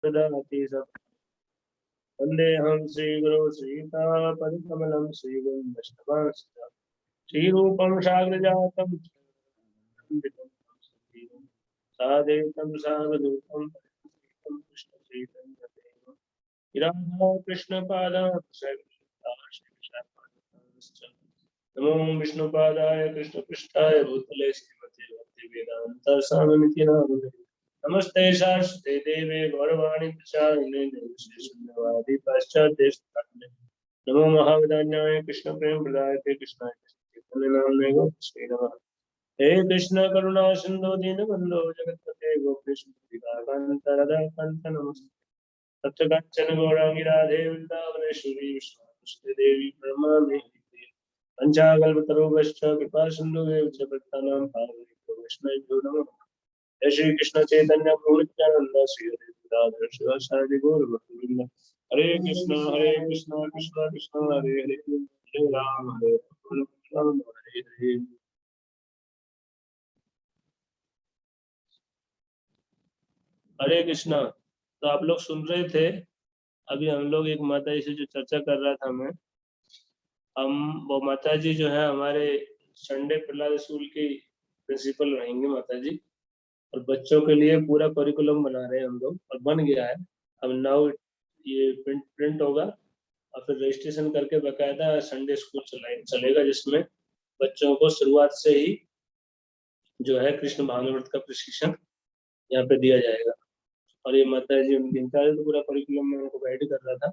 ददाति स वन्देऽहं श्रीगुरो श्रीतापतिकमलं श्रीगुरुं वैष्णवांश्च श्रीरूपं साग्रजातं सादेतं सावधूतं कृष्णचैतन्यदेवं राधा कृष्णपादां नमो विष्णुपादाय कृष्णपृष्ठाय भूतले श्रीमते भक्तिवेदान्त स्वामिनिति नामिने नमस्ते शाश्वते देवे गौरवाणी प्रचारिणे निर्विशेषण्यवादी पाश्चात्य नमो महावदान्याय कृष्ण प्रेम प्रदायते कृष्णाय चैतन्य नामने गोपीश्वरे नमः हे कृष्ण करुणा सिंधु दीनबंधो जगत्पते गोपीश कांत राधा कांत नमस्ते तप्तकांचन गौरांगी राधे वृंदावनेश्वरी विश्वनाथ देवी प्रणमामि पंचाकल्पतरुभ्यश्च कृपा सिन्धुभ्यश्च च भक्तानां पावनेभ्यो वैष्णवेभ्यो नमः जय श्री कृष्ण चैतन्य प्रभु नित्यानंद श्री हरि शिवासादि गौर भक्तवृंद हरे कृष्ण कृष्ण कृष्ण हरे हरे हरे राम हरे हरे। हरे कृष्णा। तो आप लोग सुन रहे थे, अभी हम लोग एक माता जी से जो चर्चा कर रहा था मैं, हम वो माता जी जो है हमारे संडे प्रहलाद स्कूल की प्रिंसिपल रहेंगे माता जी, और बच्चों के लिए पूरा करिकुलम बना रहे हैं हम लोग, और बन गया है। अब नाउ ये प्रिंट होगा और फिर रजिस्ट्रेशन करके बकायदा संडे स्कूल चलेगा, जिसमें बच्चों को शुरुआत से ही जो है कृष्ण भागवत का प्रशिक्षण यहाँ पे दिया जाएगा। और ये माता जी उनकी इंचार्ज, तो पूरा करिकुलम में उनको गाइड कर रहा था,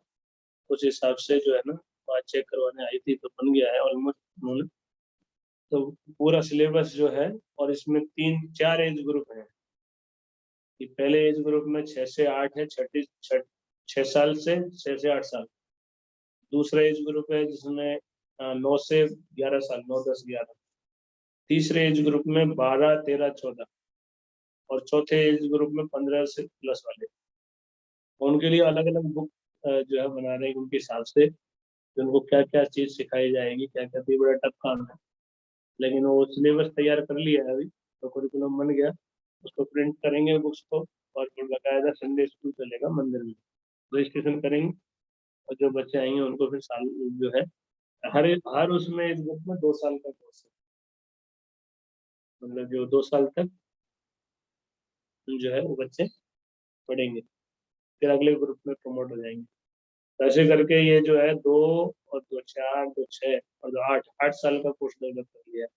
उस हिसाब से जो है ना बात चेक करवाने आई थी, तो बन गया है ऑलमोस्ट उन्होंने। तो पूरा सिलेबस जो है, और इसमें 3-4 एज ग्रुप हैं। कि पहले एज ग्रुप में 6 से 8 है, 6 साल से 6 से 8 साल। दूसरा एज ग्रुप है जिसमें 9 से 11 साल, 9, 10, 11। तीसरे एज ग्रुप में 12, 13, 14। और चौथे एज ग्रुप में 15 से प्लस वाले। उनके लिए अलग अलग बुक जो है बना रहे हैं उनके हिसाब से, कि उनको क्या क्या चीज सिखाई जाएगी, क्या क्या। तो बड़ा टफ काम है, लेकिन वो सिलेबस तैयार कर लिया है अभी, तो करिकुलम बन गया। उसको प्रिंट करेंगे बुक्स को, और फिर बकायदा संडे स्कूल चलेगा मंदिर में, रजिस्ट्रेशन करेंगे। और जो बच्चे आएंगे उनको फिर साल जो है हर उसमें इस बुक में 2 साल का कोर्स है, मतलब जो 2 साल तक जो है वो बच्चे पढ़ेंगे, फिर अगले ग्रुप में प्रमोट हो जाएंगे। तो ऐसे करके ये जो है 2 और 2, 4, 2, 6 और 2, 8 साल का कोर्स डेवलप कर लिया है।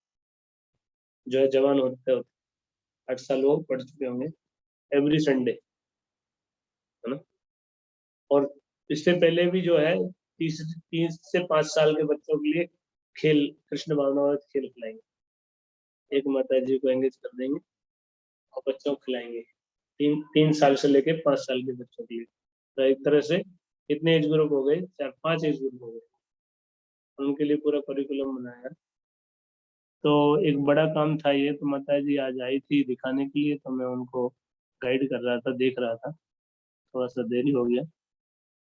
जो है जवान होते होते 8 साल वो पढ़ चुके होंगे एवरी संडे, है ना। और इससे पहले भी जो है 3 से 5 साल के बच्चों के लिए खेल, कृष्ण भावनामृत खेल खिलाएंगे। एक माता जी को एंगेज कर देंगे और बच्चों को खिलाएंगे, 3 साल से लेके 5 साल के बच्चों के लिए। तो एक तरह से कितने एज ग्रुप हो गए, 4-5 एज ग्रुप हो गए, उनके लिए पूरा करिकुलम बनाया। तो एक बड़ा काम था ये, तो माता जी आज आई थी दिखाने के लिए, तो मैं उनको गाइड कर रहा था, देख रहा था। थोड़ा सा देरी हो गया,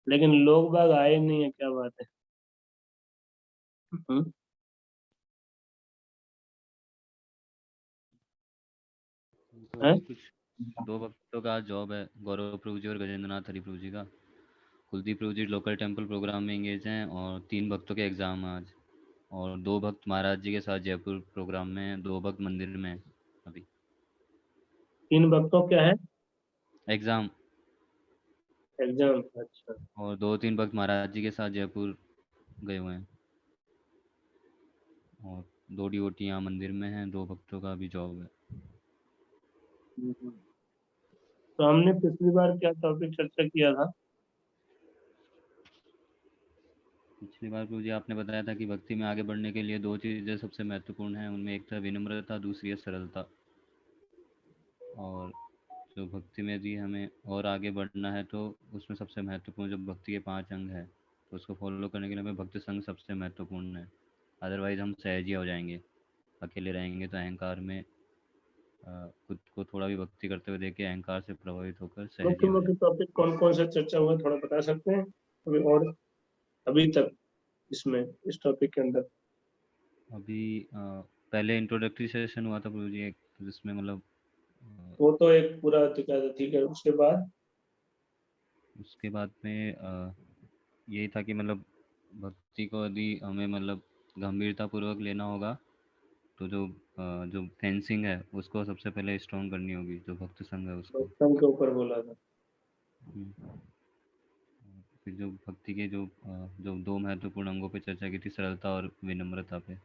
लेकिन लोग बाग आए नहीं है, क्या बात है। हम्म। तो हैं? अभी कुछ 2 भक्तों का जॉब है, गौरव प्रभु जी और गजेंद्र नाथ हरि प्रभु जी का। कुलदीप प्रभु जी लोकल टेम्पल प्रोग्राम में एंगेज हैं, और 3 भक्तों के एग्ज़ाम हैं आज। और 2 भक्त महाराज जी के साथ जयपुर प्रोग्राम में हैं, 2 भक्त मंदिर में हैं अभी। 3 भक्तों क्या है एग्ज़ाम। एग्जाम? अच्छा। और 2-3 भक्त महाराज जी के साथ जयपुर गए हुए हैं, और 2 डिवोटी यहाँ मंदिर में हैं, 2 भक्तों का अभी जॉब है। हम्म। तो हमने पिछली बार क्या टॉपिक चर्चा किया था? पिछली बार प्रभु जी आपने बताया था कि भक्ति में आगे बढ़ने के लिए 2 चीज़ें सबसे महत्वपूर्ण हैं, उनमें एक था विनम्रता, दूसरी है सरलता। और जो भक्ति में यदि हमें और आगे बढ़ना है, तो उसमें सबसे महत्वपूर्ण जो भक्ति के 5 अंग हैं, तो उसको फॉलो करने के लिए हमें भक्ति संग सबसे महत्वपूर्ण है। अदरवाइज हम सहजी हो जाएंगे, अकेले रहेंगे तो अहंकार में खुद को थोड़ा भी भक्ति करते हुए देख के अहंकार से प्रभावित होकर सहजी मुख्य हो मुख्य जाएंगे। टॉपिक कौन कौन सा चर्चा हुआ, थोड़ा बता सकते हैं अभी, और अभी तक इसमें इस टॉपिक के अंदर? अभी पहले इंट्रोडक्टरी सेशन हुआ था प्रभु जी एक, जिसमें मतलब वो तो एक पूरा दिखा था, ठीक है। उसके बाद उसके बाद में यही था कि मतलब भक्ति को यदि हमें मतलब गंभीरतापूर्वक लेना होगा तो जो फेंसिंग है उसको सबसे पहले स्ट्रॉन्ग करनी होगी, जो भक्त संघ है उसको। भक्तों के ऊपर बोला था। हम्म। फिर जो भक्ति के जो दो महत्वपूर्ण अंगों पे चर्चा की थी, सरलता और विनम्रता पे।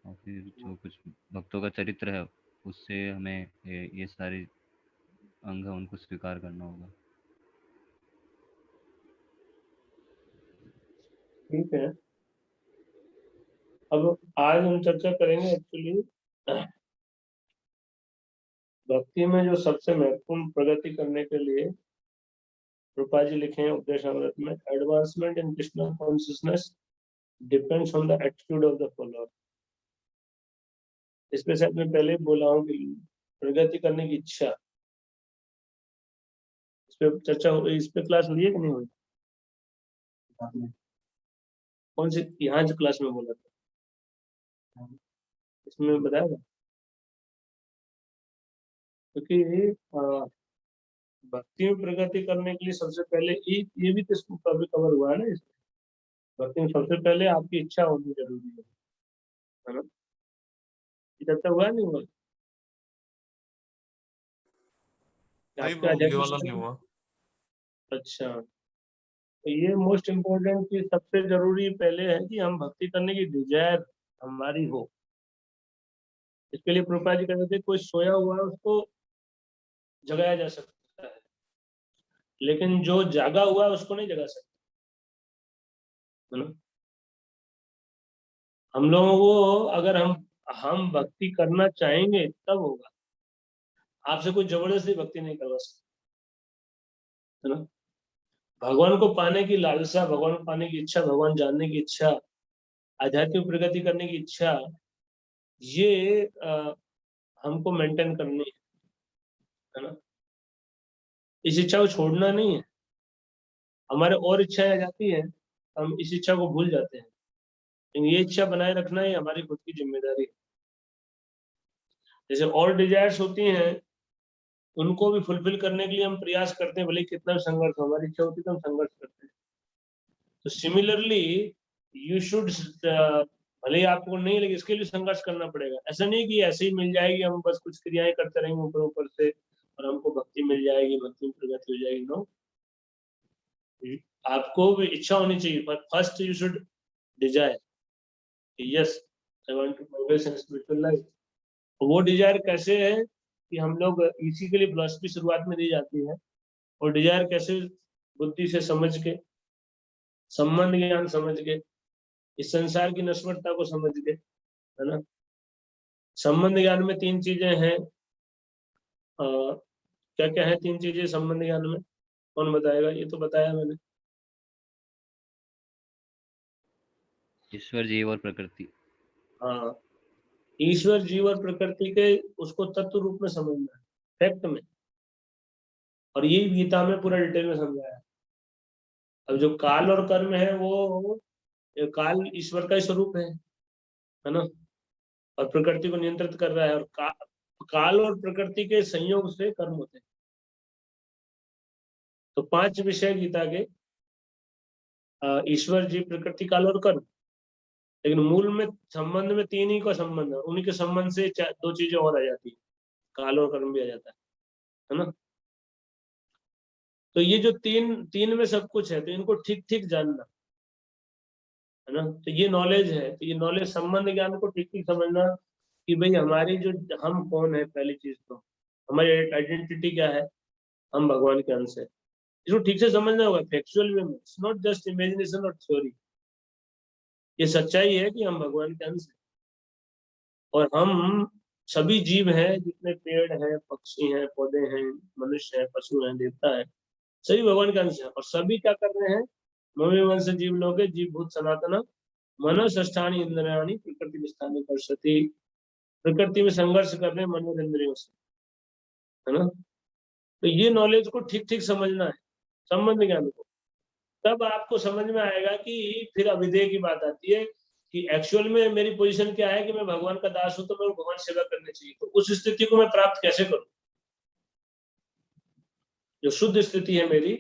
और फिर जो कुछ भक्तों का चरित्र है उससे हमें ये सारे अंग है उनको स्वीकार करना होगा। ठीक है, अब आज हम चर्चा करेंगे एक्चुअली भक्ति में जो सबसे महत्वपूर्ण प्रगति करने के लिए रूपा जी लिखे हैं उपदेश अमृत में, advancement in Krishna consciousness depends on the attitude of the follower. इस पे शायद मैं पहले ही बोला हूँ कि प्रगति करने की इच्छा, इस पे चर्चा हो, इस पे क्लास हुई है कि नहीं हुई? कौन सी यहाँ जो क्लास में बोला था इसमें बताया था? क्योंकि भक्ति में प्रगति करने के लिए सबसे पहले ये भी तो इसको कभी कवर हुआ है ना इसमें। भक्ति में सबसे पहले आपकी इच्छा होनी जरूरी है ना? ये चर्चा हुआ नहीं हुआ? नहीं आपके वो ये आध्यात्मिक वाला नहीं जीवन में? हुआ। अच्छा, तो ये मोस्ट इम्पोर्टेंट चीज सबसे जरूरी पहले है कि हम भक्ति करने की डिजायर हमारी हो। इसके लिए प्रभुपाद जी कहते थे कोई सोया हुआ है उसको जगाया जा सकता है, लेकिन जो जागा हुआ है उसको नहीं जगा सकता, है ना? हम लोगों को अगर हम भक्ति करना चाहेंगे तब होगा। आपसे कोई जबरदस्ती भक्ति नहीं करवा सकता, है ना? भगवान को पाने की लालसा, भगवान को पाने की इच्छा, भगवान जानने की इच्छा, आध्यात्मिक प्रगति करने की इच्छा, ये हमको मेंटेन करनी है ना? इस इच्छा को छोड़ना नहीं है। हमारे और इच्छाएं आ जाती है, हम इस इच्छा को भूल जाते हैं, लेकिन ये इच्छा बनाए रखना ही हमारी खुद की जिम्मेदारी है। जैसे और डिजायर्स होती हैं, उनको भी फुलफिल करने के लिए हम प्रयास करते हैं, भले ही कितना भी संघर्ष हो, हमारी इच्छा होती है तो हम संघर्ष करते हैं। तो सिमिलरली यू शुड, भले ही आपको नहीं लगे, इसके लिए संघर्ष करना पड़ेगा। ऐसा नहीं कि ऐसे ही मिल जाएगी, हम बस कुछ क्रियाएं करते रहेंगे ऊपर ऊपर से और हमको भक्ति मिल जाएगी, भक्ति में प्रगति हो जाएगी। नो, आपको भी इच्छा होनी चाहिए, पर first you should desire, yes I want to progress in spiritual life. वो डिजायर कैसे है कि हम लोग, इसी के लिए फिलॉसफी शुरुआत में दी जाती है। और डिजायर कैसे? बुद्धि से समझ के, संबंध ज्ञान समझ के, इस संसार की नश्वरता को समझ के, है ना? संबंध ज्ञान में तीन चीजें हैं। क्या क्या है तीन चीजें संबंध ज्ञान में? कौन बताएगा? ये तो बताया मैंने। ईश्वर, जीव और प्रकृति। हाँ, ईश्वर, जीव और प्रकृति के उसको तत्व रूप में समझना है, फैक्ट में। और यही गीता में पूरा डिटेल में समझाया है। अब जो काल और कर्म है वो काल ईश्वर का ही स्वरूप है ना? और प्रकृति को नियंत्रित कर रहा है, और काल और प्रकृति के संयोग से कर्म होते हैं। तो 5 विषय गीता के, ईश्वर, जीव, प्रकृति, काल और कर्म। लेकिन मूल में संबंध में 3 ही का संबंध है, उन्हीं के संबंध से 2 चीजें और आ जाती है, काल और कर्म भी आ जाता है ना? तो ये जो तीन में सब कुछ है, तो इनको ठीक ठीक जानना, है ना? तो ये नॉलेज है। तो ये नॉलेज, संबंध ज्ञान को ठीक ठीक समझना कि भाई हमारी जो, हम कौन है, पहली चीज तो हमारी आइडेंटिटी क्या है, हम भगवान के अंश है। इसको ठीक से समझना होगा फैक्चुअल वे में, इट्स नॉट जस्ट इमेजिनेशन और थ्योरी। ये सच्चाई है कि हम भगवान के अंश हैं, और हम सभी जीव हैं, जितने पेड़ हैं, पक्षी हैं, पौधे हैं, मनुष्य हैं, पशु हैं, देवता है, सभी भगवान के अंश हैं। और सभी क्या कर रहे हैं? ममे वंश जीव लोगे जीव भूत सनातन मनोष्ठानी इंद्रियाणी प्रकृति विस्थानी कर्षति। प्रकृति में संघर्ष कर रहे हैं मन और इंद्रियों से, है ना? तो ये नॉलेज को ठीक ठीक समझना है, संबंध ज्ञान को। तब आपको समझ में आएगा कि फिर अविधेय की बात आती है कि एक्चुअल में मेरी पोजीशन क्या है, कि मैं भगवान का दास हूं, तो मैं भगवान सेवा करनी चाहिए। तो उस स्थिति को मैं प्राप्त कैसे करूं? जो शुद्ध स्थिति है मेरी,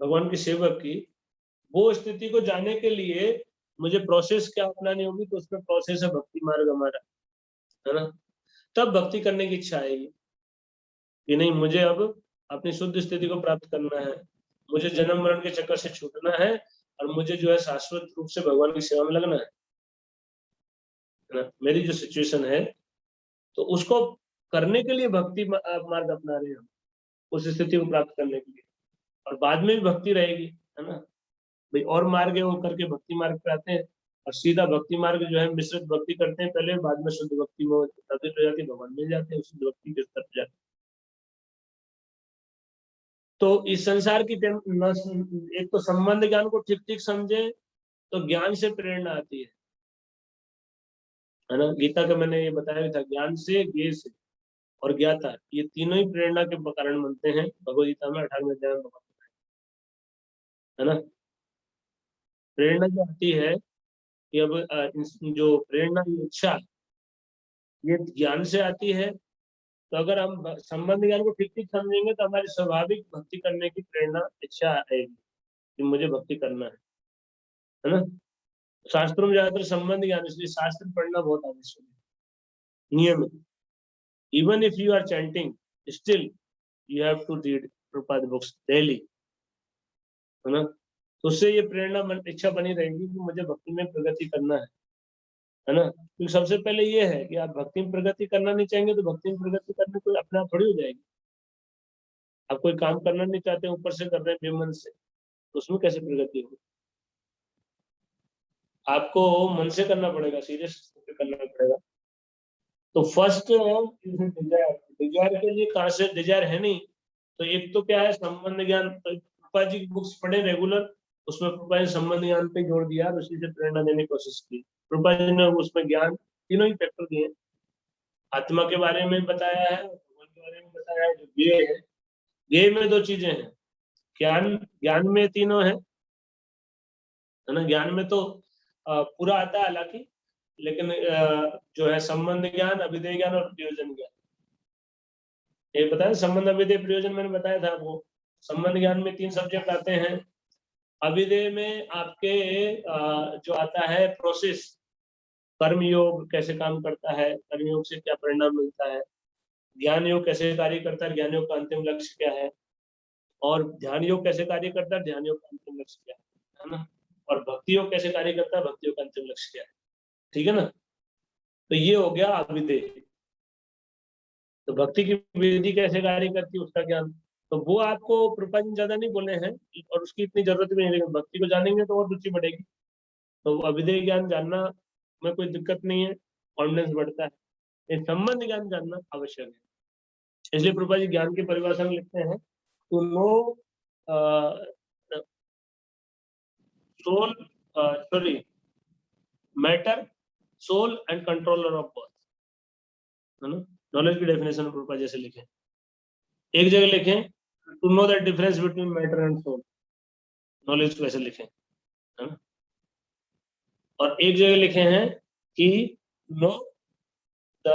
भगवान के सेवक की, वो स्थिति को जाने के लिए मुझे प्रोसेस क्या अपनानी होगी, तो उसमें प्रोसेस है भक्ति मार्ग हमारा, है ना। तब भक्ति करने की इच्छा आएगी कि नहीं, मुझे अब अपनी शुद्ध स्थिति को प्राप्त करना है, मुझे जन्म मरण के चक्कर से छूटना है, और मुझे जो है शाश्वत रूप से भगवान की सेवा में लगना है ना। मेरी जो सिचुएशन है, तो उसको करने के लिए भक्ति मार्ग अपना रहे हैं हम, उस स्थिति को प्राप्त करने के लिए। और बाद में भी भक्ति रहेगी, है ना भाई। और मार्ग है वो करके भक्ति मार्ग पे आते हैं, और सीधा भक्ति मार्ग जो है मिश्रित भक्ति करते हैं पहले, बाद में शुद्ध भक्ति में तब्दील हो जाती है, भगवान मिल जाते हैं, शुद्ध भक्ति के स्तर पर जाते हैं। तो इस संसार की एक तो संबंध ज्ञान को ठीक ठीक समझे, तो ज्ञान से प्रेरणा आती है ना। गीता का मैंने ये बताया भी था, ज्ञान से, ज्ञेय से और ज्ञाता, ये तीनों ही प्रेरणा के कारण बनते हैं। भगवद गीता में 18वें अध्याय में है ना। प्रेरणा जो आती है कि अब जो प्रेरणा की इच्छा, ये ज्ञान से आती है। तो अगर हम संबंध ज्ञान को ठीक ठीक समझेंगे, तो हमारी स्वाभाविक भक्ति करने की प्रेरणा, इच्छा आएगी कि मुझे भक्ति करना है ना। शास्त्रों में ज्यादातर संबंध ज्ञान, इसलिए शास्त्र पढ़ना बहुत आवश्यक है, नियम है। Even if you are chanting, still you have to read Prabhupada books daily, है ना। तो उससे ये प्रेरणा इच्छा बनी रहेगी कि मुझे भक्ति में प्रगति करना है ना। क्योंकि सबसे पहले ये है कि आप भक्ति में प्रगति करना नहीं चाहेंगे, तो भक्ति में प्रगति करने कोई अपने आप थोड़ी हो जाएगी। आप कोई काम करना नहीं चाहते, ऊपर से कर रहे हैं बेमन से, तो उसमें कैसे प्रगति होगी। आपको मन से करना पड़ेगा, सीरियस करना पड़ेगा। तो फर्स्ट डिजायर, डिजायर के लिए कहाँ से डिजायर है नहीं, तो एक तो क्या है संबंध ज्ञान। तो प्रभुपाद जी की बुक्स पढ़े रेगुलर, उसमें प्रभुपाद जी संबंध ज्ञान पे जोड़ दिया और उसी से प्रेरणा देने की कोशिश की। प्रभुपाद जी ने उसमें ज्ञान तीनों ही फैक्टर दिए, आत्मा के बारे में बताया है, भगवान के बारे में बताया है, जो ज्ञेय है। ज्ञेय में दो चीजें हैं, ज्ञान, ज्ञान में तीनों है ना। ज्ञान में तो पूरा आता है हालांकि, लेकिन जो है संबंध ज्ञान, अभिधेय ज्ञान और प्रयोजन ज्ञान, ये बताया। संबंध, अभिधेय, प्रयोजन मैंने बताया था आपको। संबंध ज्ञान में 3 सब्जेक्ट आते हैं। अभिधेय में आपके जो आता है प्रोसेस, कर्म योग कैसे काम करता है, कर्म योग से क्या परिणाम मिलता है, ज्ञान योग कैसे कार्य करता है, ज्ञान योग का अंतिम लक्ष्य क्या है, और ध्यान योग कैसे कार्य करता है, ध्यान योग का अंतिम लक्ष्य क्या है ना। और भक्ति योग कैसे कार्य करता है, भक्ति योग का अंतिम लक्ष्य क्या है, ठीक है ना। तो ये हो गया अभिधेय। तो भक्ति की विधि कैसे कार्य करती है, उसका ज्ञान, तो वो आपको प्रपंच ज्यादा नहीं बोले हैं, और उसकी इतनी जरूरत भी नहीं, लेकिन भक्ति को जानेंगे तो और रुचि बढ़ेगी। तो अभिधेय ज्ञान जानना में कोई दिक्कत नहीं है, कॉन्फिडेंस बढ़ता है। ये संबंध ज्ञान जानना आवश्यक है। इसलिए प्रभुपाद जी ज्ञान की परिभाषा में लिखते हैं, to know soul, sorry, matter, soul and controller of both, है ना। नॉलेज की डेफिनेशन प्रभुपाद जैसे लिखे, एक जगह लिखें to know the difference between matter and soul, knowledge को ऐसे लिखें, है ना। और एक जगह लिखे हैं कि know the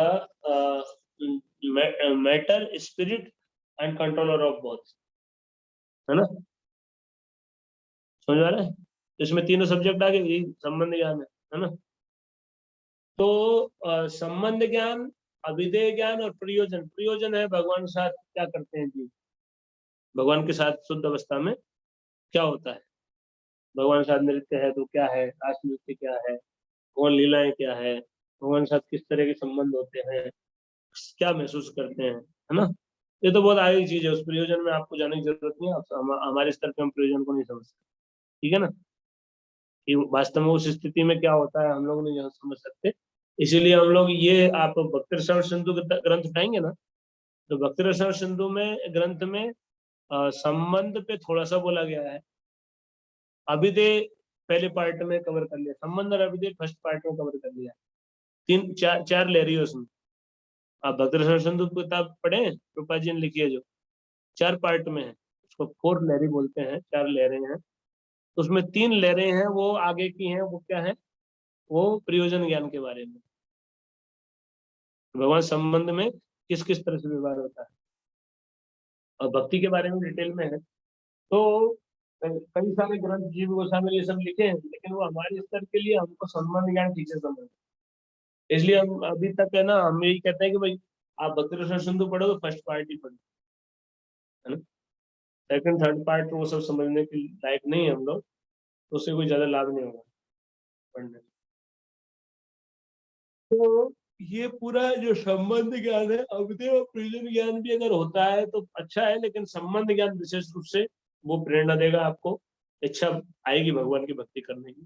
matter, spirit and controller of both, है ना। समझ आ रहा है। इसमें तीनों सब्जेक्ट आ गए, यही संबंध ज्ञान है ना। तो संबंध ज्ञान, अभिधेय ज्ञान और प्रयोजन, प्रयोजन है भगवान के साथ क्या करते हैं जी, भगवान के साथ शुद्ध अवस्था में क्या होता है, भगवान के साथ नृत्य है तो क्या है, रास नृत्य क्या है, भगवान लीलाएं क्या है, भगवान के साथ किस तरह के संबंध होते हैं, क्या महसूस करते हैं, है ना। ये तो बहुत आगे की चीज है, उस प्रयोजन में आपको जाने की जरूरत नहीं है। हमारे स्तर पे हम प्रयोजन को नहीं समझ सकते, ठीक है ना, कि वास्तव में उस स्थिति में क्या होता है हम लोग नहीं समझ सकते। इसीलिए हम लोग ये, आप भक्ति रसायन सिंधु ग्रंथ उठाएंगे ना, तो भक्ति रसायन सिंधु में ग्रंथ में संबंध पे थोड़ा सा बोला गया है, अभिधेय पहले पार्ट में कवर कर लिया, संबंध और अभिधेय फर्स्ट पार्ट में कवर कर लिया। 3-4 लेयरी उसमें। आप भक्ति रसायन सिंधु किताब पढ़े, रूपा जी ने लिखी है जो, 4 पार्ट में है, उसको 4 लहरी बोलते हैं, 4 लहरें हैं। तो उसमें 3 लहरें हैं वो आगे की हैं, वो क्या है, वो प्रयोजन ज्ञान के बारे में, भगवान संबंध में किस किस तरह से व्यवहार होता है, और भक्ति के बारे में डिटेल में है। तो कई सारे ग्रंथ जीव गोस्वामी ये सब लिखे हैं, लेकिन वो हमारे स्तर के लिए हमको संबंध ज्ञान ठीक से समझ, इसलिए हम अभी तक है ना, हम यही कहते हैं कि भाई आप भक्ति रस सिंधु पढ़ो तो फर्स्ट पार्ट ही पढ़ो, है ना। सेकंड थर्ड पार्ट वो सब समझने के लायक नहीं है हम लोग, तो उससे कोई ज्यादा लाभ नहीं होगा पढ़ने। तो ये पूरा जो संबंध ज्ञान है, अवधि और प्रयोजन ज्ञान भी अगर होता है तो अच्छा है, लेकिन संबंध ज्ञान विशेष रूप से वो प्रेरणा देगा आपको, इच्छा आएगी भगवान की भक्ति करने की।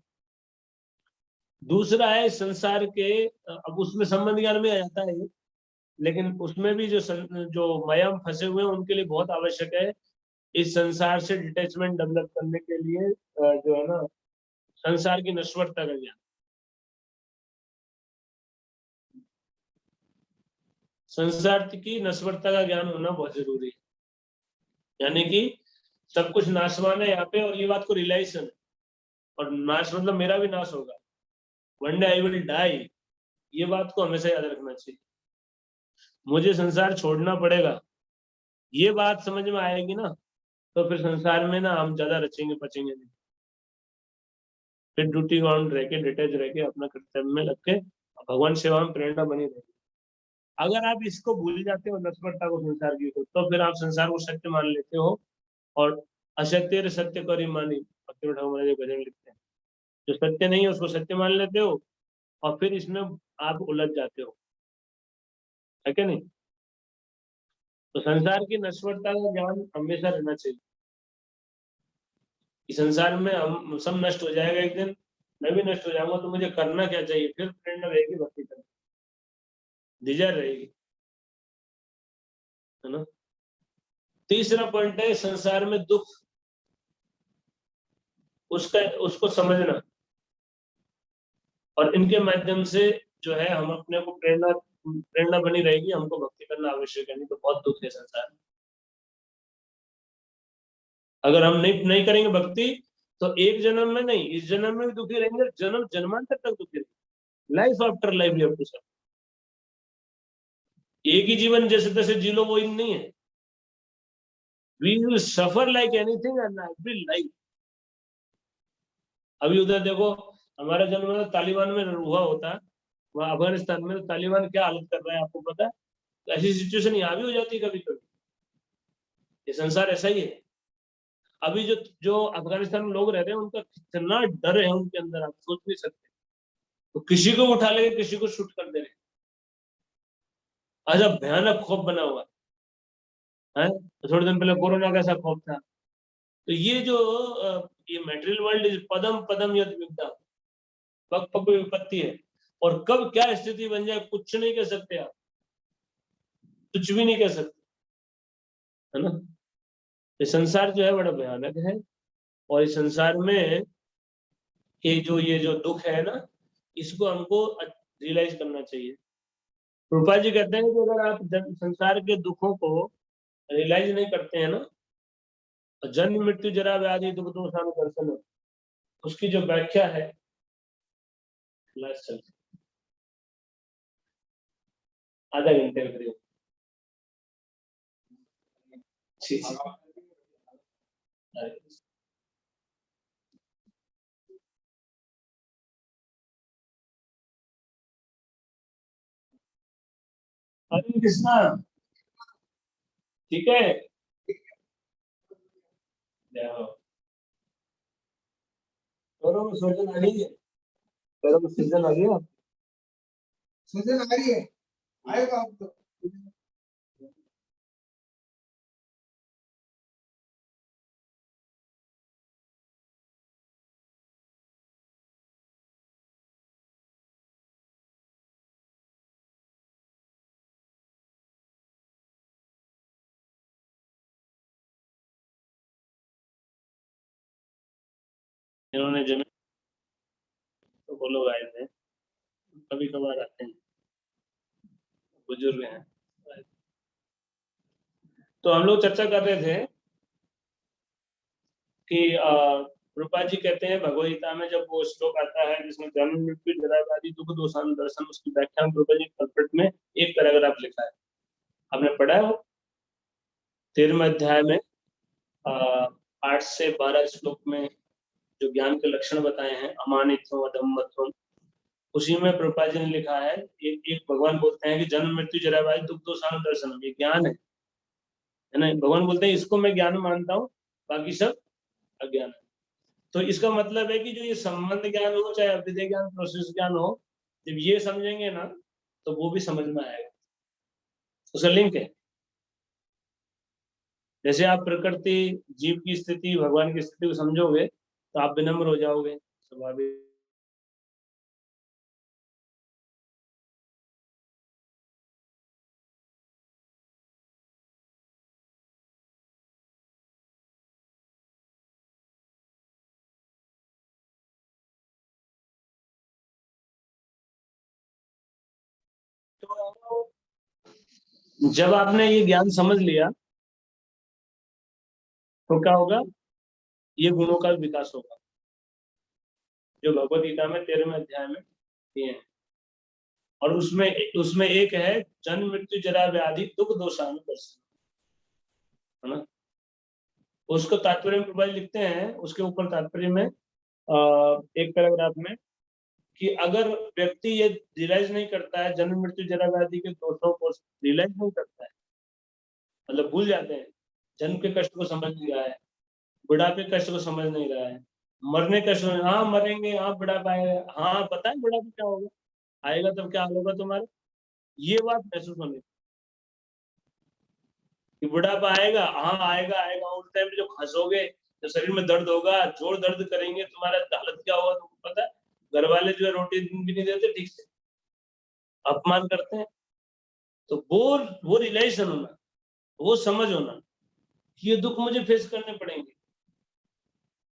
दूसरा है संसार के, अब उसमें संबंध ज्ञान में आ जाता है, लेकिन उसमें भी जो माया में फंसे हुए हैं उनके लिए बहुत आवश्यक है इस संसार से डिटैचमेंट डेवलप करने के लिए, जो है ना, संसार की नश्वरता का ज्ञान। संसार की नश्वरता का ज्ञान होना बहुत जरूरी है, यानी कि सब कुछ नाशवान है यहाँ पे, और ये बात को रियलाइजेशन है, और नाश मतलब मेरा भी नाश होगा, one day I will die, ये बात को हमेशा याद रखना चाहिए। मुझे संसार छोड़ना पड़ेगा, ये बात समझ में आएगी ना, तो फिर संसार में ना हम ज्यादा रचेंगे पचेंगे नहीं, फिर ड्यूटी बाउंड रह के, डिटेच रह के, अपना कर्तव्य में लग के भगवान सेवा में प्रेरणा बनी रहेगी। अगर आप इसको भूल जाते हो नश्वरता को, संसार की को, तो फिर आप संसार को सत्य मान लेते हो, और असत्य सत्य कर मानी, भक्ति ठाकुर जो भजन लिखते हैं, जो सत्य नहीं है उसको सत्य मान लेते हो, और फिर इसमें आप उलझ जाते हो, है क्या नहीं। तो संसार की नश्वरता का ज्ञान हमेशा रहना चाहिए, कि संसार में हम सब नष्ट हो जाएगा एक दिन, मैं भी नष्ट हो जाऊंगा, तो मुझे करना क्या चाहिए, फिर प्रेरणा रहेगी भक्ति करने, डिजायर रहेगी, है ना। तीसरा पॉइंट है संसार में दुख, उसको समझना, और इनके माध्यम से जो है हम अपने को प्रेरणा बनी रहेगी, हमको भक्ति करना आवश्यक है, नहीं तो बहुत दुख है संसार में। अगर हम नहीं करेंगे भक्ति, तो एक जन्म में नहीं, इस जन्म में भी दुखी रहेंगे, जन्म जन्मांतर तक दुखी रहेंगे, life after life we have to suffer. एक ही जीवन जैसे तैसे जी लो, वो इन नहीं है, we will suffer like anything and every life. अभी उधर देखो, हमारा जन्म तो तालिबान में हुआ होता, वहां अफगानिस्तान में तालिबान क्या हालत कर रहा है आपको पता है। तो ऐसी सिचुएशन यहाँ भी हो जाती है कभी कभी, ये संसार ऐसा ही है। अभी जो अफगानिस्तान में लोग रहते हैं, उनका कितना डर है उनके अंदर, आप सोच नहीं सकते। तो किसी को उठा लेंगे, किसी को शूट कर दे रहे, आज भयानक खौफ बना हुआ है। तो थोड़े दिन पहले कोरोना का ऐसा खौफ था। तो ये जो ये मेटेरियल वर्ल्ड इज पदम पदम यद विपदा, पग पग विपत्ति है, और कब क्या स्थिति बन जाए कुछ नहीं कह सकते आप, कुछ भी नहीं कह सकते, है ना। ये संसार जो है बड़ा भयानक है, और इस संसार में ये जो दुख है ना, इसको हमको रियलाइज करना चाहिए। रूपा जी कहते हैं कि अगर आप संसार के दुखों को रियलाइज नहीं करते हैं ना, जन्म मृत्यु जरा व्याधि दुख दोषानु दर्शन, उसकी जो व्याख्या है, आधा घंटे में करीब। हरे कृष्णा, ठीक है। पैरों में सूजन आ गई है, पैरों में सूजन आ गया, सूजन आ रही है, आएगा आप तो। इन्होंने जमीन, तो वो लोग आए थे, कभी कभार आते हैं, बुजुर्ग हैं। तो हम लोग चर्चा कर रहे थे कि रूपा जी कहते हैं भगवद गीता में जब वो श्लोक आता है जिसमें जन्म मृत्यु जरा व्याधि दुख दोषानु दर्शन, उसकी व्याख्या में रूपा जी कल्पित में एक पैराग्राफ लिखा है, आपने पढ़ा है वो 13वें अध्याय में 8 से 12 श्लोक में जो ज्ञान के लक्षण बताए हैं, अमानित्वम, अधम्मत्वम, उसी में प्रभुपाद जी ने लिखा है, एक भगवान बोलते हैं कि जन्म मृत्यु जरा व्याधि दुख दोषान दर्शनम, ये ज्ञान है ना। भगवान बोलते हैं इसको मैं ज्ञान मानता हूँ, बाकी सब अज्ञान है। तो इसका मतलब है कि जो ये संबंध ज्ञान हो, चाहे अभ्युदय ज्ञान, प्रोसेस ज्ञान हो, जब ये समझेंगे ना तो वो भी समझ में आएगा, उसका लिंक है। जैसे आप प्रकृति, जीव की स्थिति, भगवान की स्थिति को समझोगे तो आप विनम्र हो जाओगे, स्वाभाविक। तो जब आपने ये ज्ञान समझ लिया तो क्या होगा, ये गुणों का विकास होगा, जो भगवद गीता में 13वें अध्याय में दिए हैं। और उसमें एक है जन्म मृत्यु जरा व्याधि दुख दोषानुदर्शन, है ना। उसको तात्पर्य में प्रभुपाद लिखते हैं, उसके ऊपर तात्पर्य में एक पैराग्राफ में, कि अगर व्यक्ति ये रियलाइज नहीं करता है, जन्म मृत्यु जरा व्याधि के दोषों को रियलाइज नहीं करता है, मतलब भूल जाते हैं, जन्म के कष्ट को समझ नहीं रहा है, बुढ़ापे के कष्ट को समझ नहीं रहा है, मरने कष्ट, हाँ मरेंगे, हाँ बुढ़ापा आएगा, हाँ पता है बुढ़ापा क्या होगा, आएगा तब क्या हाल होगा तुम्हारा, ये बात महसूस होनी कि बुढ़ापा आएगा, हाँ आएगा आएगा, उस टाइम जो हंसोगे, जो शरीर में दर्द होगा, जोर दर्द करेंगे, तुम्हारा हालत क्या होगा तुमको पता है। घर वाले जो है रोटी भी नहीं देते ठीक से, अपमान करते हैं। तो वो रियलाइजेशन होना, वो समझ होना कि ये दुख मुझे फेस करने पड़ेंगे,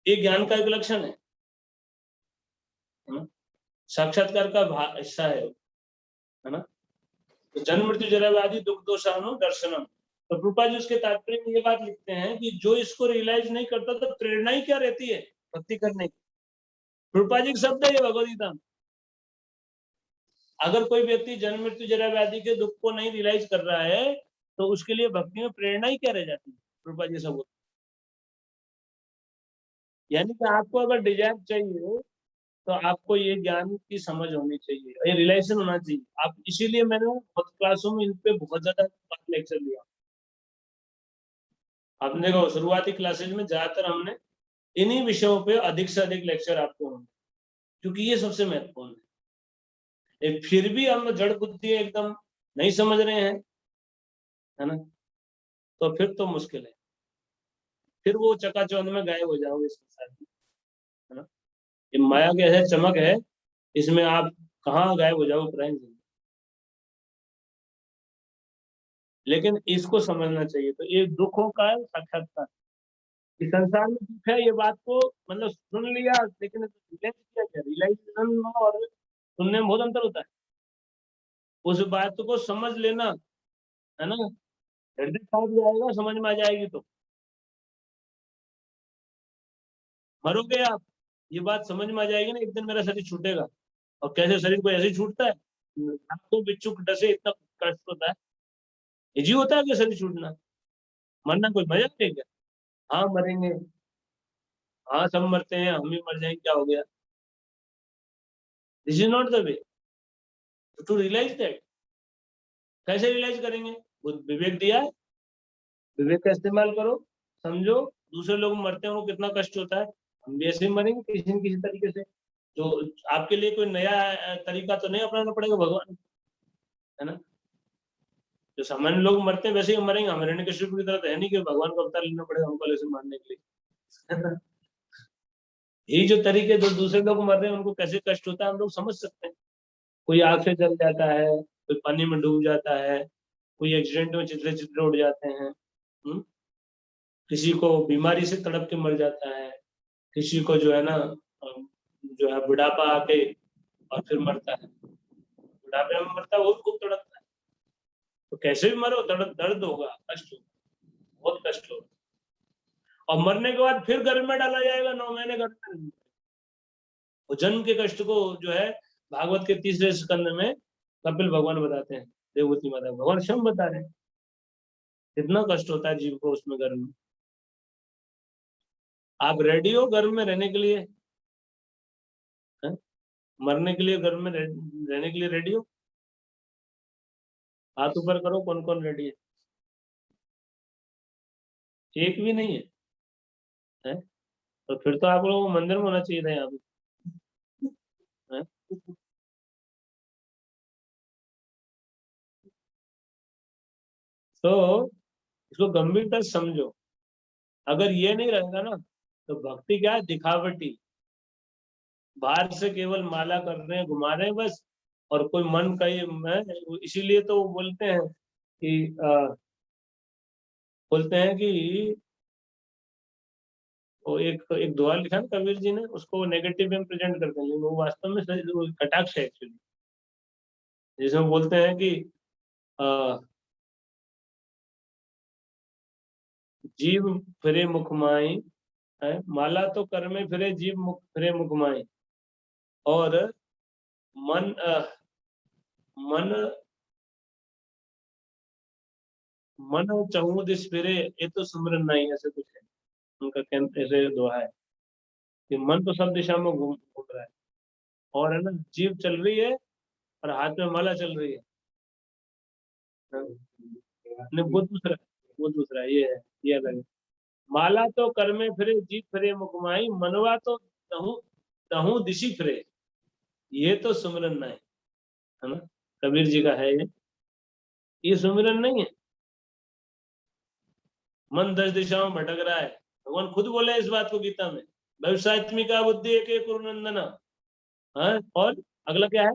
ये ज्ञान का एक लक्षण है ना, साक्षात्कार का हिस्सा है ना। तो जन्म मृत्यु जरा व्याधि दुख दोषानु दर्शनम। तो प्रभुपाद जी उसके तात्पर्य में ये बात लिखते हैं कि जो इसको रियलाइज नहीं करता तो प्रेरणा ही क्या रहती है भक्ति करने की। प्रभुपाद जी के शब्द है ये भगवद गीता में। अगर कोई व्यक्ति जन्म मृत्यु जरा व्याधि के दुख को नहीं रियलाइज कर रहा है तो उसके लिए भक्ति में प्रेरणा ही क्या रह जाती है। प्रभुपाद जी सब, यानी कि आपको अगर डिजायर चाहिए तो आपको ये ज्ञान की समझ होनी चाहिए, ये रिलेशन होना चाहिए। आप इसीलिए मैंने बहुत क्लासों में इन पे बहुत ज्यादा लेक्चर लिया। आपने देखा शुरुआती क्लासेज में ज्यादातर हमने इन्हीं विषयों पे अधिक से अधिक लेक्चर आपको होंगे, क्योंकि ये सबसे महत्वपूर्ण है। फिर भी हम जड़ बुद्धि एकदम नहीं समझ रहे हैं, है ना, तो फिर तो मुश्किल है, फिर वो चकाचौंध में गायब हो जाओगे इस संसार में, है ना। ये माया के है, चमक है, इसमें आप कहाँ गायब हो जाओगे प्राइम। लेकिन इसको समझना चाहिए। तो ये दुखों का साक्षात्कार, इस संसार में दुख है, ये बात को मतलब सुन लिया, लेकिन रियलाइज किया क्या, रियलाइजेशन और सुनने में बहुत अंतर होता है। उस बात को समझ लेना, है ना, हृदय साफ जाएगा, समझ में आ जाएगी। तो मरोगे आप, ये बात समझ में आ जाएगी ना, एक दिन मेरा शरीर छूटेगा। और कैसे शरीर को ऐसे ही छूटता है, आपको बिच्छू डसे इतना कष्ट होता है, इजी होता है कि शरीर छूटना। मरना कोई मजाक है क्या, हाँ मरेंगे, हाँ सब मरते हैं, हम भी मर जाएंगे, क्या हो गया। This is not the way to realise that. कैसे रियलाइज करेंगे, वो विवेक दिया है, विवेक का इस्तेमाल करो, समझो दूसरे लोग मरते हैं, वो कितना कष्ट होता है, हम भी ऐसे ही मरेंगे किसी न किसी तरीके से। तो आपके लिए कोई नया तरीका तो नहीं अपनाना पड़ेगा भगवान, है ना। जो सामान्य लोग मरते हैं वैसे ही मरेंगे, हम हिरण्यकशिपु की तरह तो है नहीं कि भगवान को अवतार लेना पड़ेगा हमको ऐसे मारने के लिए, है ना। यही जो तरीके जो दूसरे लोग मर रहे हैं उनको कैसे कष्ट होता है हम लोग समझ सकते हैं। कोई आग से जल जाता है, कोई पानी में डूब जाता है, कोई एक्सीडेंट में चिथड़े चिथड़े उड़ जाते हैं, किसी को बीमारी से तड़प के मर जाता है, किसी को जो है ना जो है बुढ़ापा आके और फिर मरता है, बुढ़ापे में मरता है, वो खूब तड़पता है। तो कैसे भी मरो दर्द होगा, कष्ट होगा, बहुत कष्ट होगा। और मरने के बाद फिर घर में डाला जाएगा, 9 महीने घर में। वो जन्म के कष्ट को जो है भागवत के 3रे स्कंद में कपिल भगवान बताते हैं, देवभूति माता भगवान स्वयं बता रहे हैं कितना कष्ट होता है जीव को उसमें गर्भ में। आप रेडी हो घर में रहने के लिए? मरने के लिए घर में रहने के लिए रेडी हो? हाथ ऊपर करो, कौन कौन रेडी है? एक भी नहीं है? तो फिर तो आप लोगों को मंदिर में होना चाहिए था यहाँ पे। तो इसको गंभीरता से समझो। अगर ये नहीं रहेगा ना तो भक्ति क्या है? दिखावटी, बाहर से केवल माला कर रहे हैं, घुमा रहे हैं बस, और कोई मन का ये इसीलिए तो बोलते हैं कि वो एक दोहा लिखा ना कबीर जी ने, उसको नेगेटिव में प्रेजेंट करते हैं, वो वास्तव में कटाक्ष है एक्चुअली। जिसमें बोलते हैं कि जीव फिरे मुखमाई है, माला तो कर में फिरे, जीव मुख फिरे मुखमाई, और मन मन मन चहु दिस फिरे, ये तो सुमरन नहीं, ऐसे कुछ है उनका कहते, ऐसे दोहा है कि मन तो सब दिशा में घूम घूम रहा है, और है ना जीव चल रही है और हाथ में माला चल रही है। नहीं, वो दूसरा ये है, ये अलग है। माला तो कर में फिरे, जीव फिरे मुखमाई, मनवा तो तहु तहु दिशि फिरे, ये तो सुमिरन नहीं है ना, कबीर जी का है ये सुमिरन नहीं है। मन 10 दिशाओं में भटक रहा है, भगवान खुद बोले इस बात को गीता में, व्यवसायत्मिका बुद्धि एक कुरुनंदना। और अगला क्या है?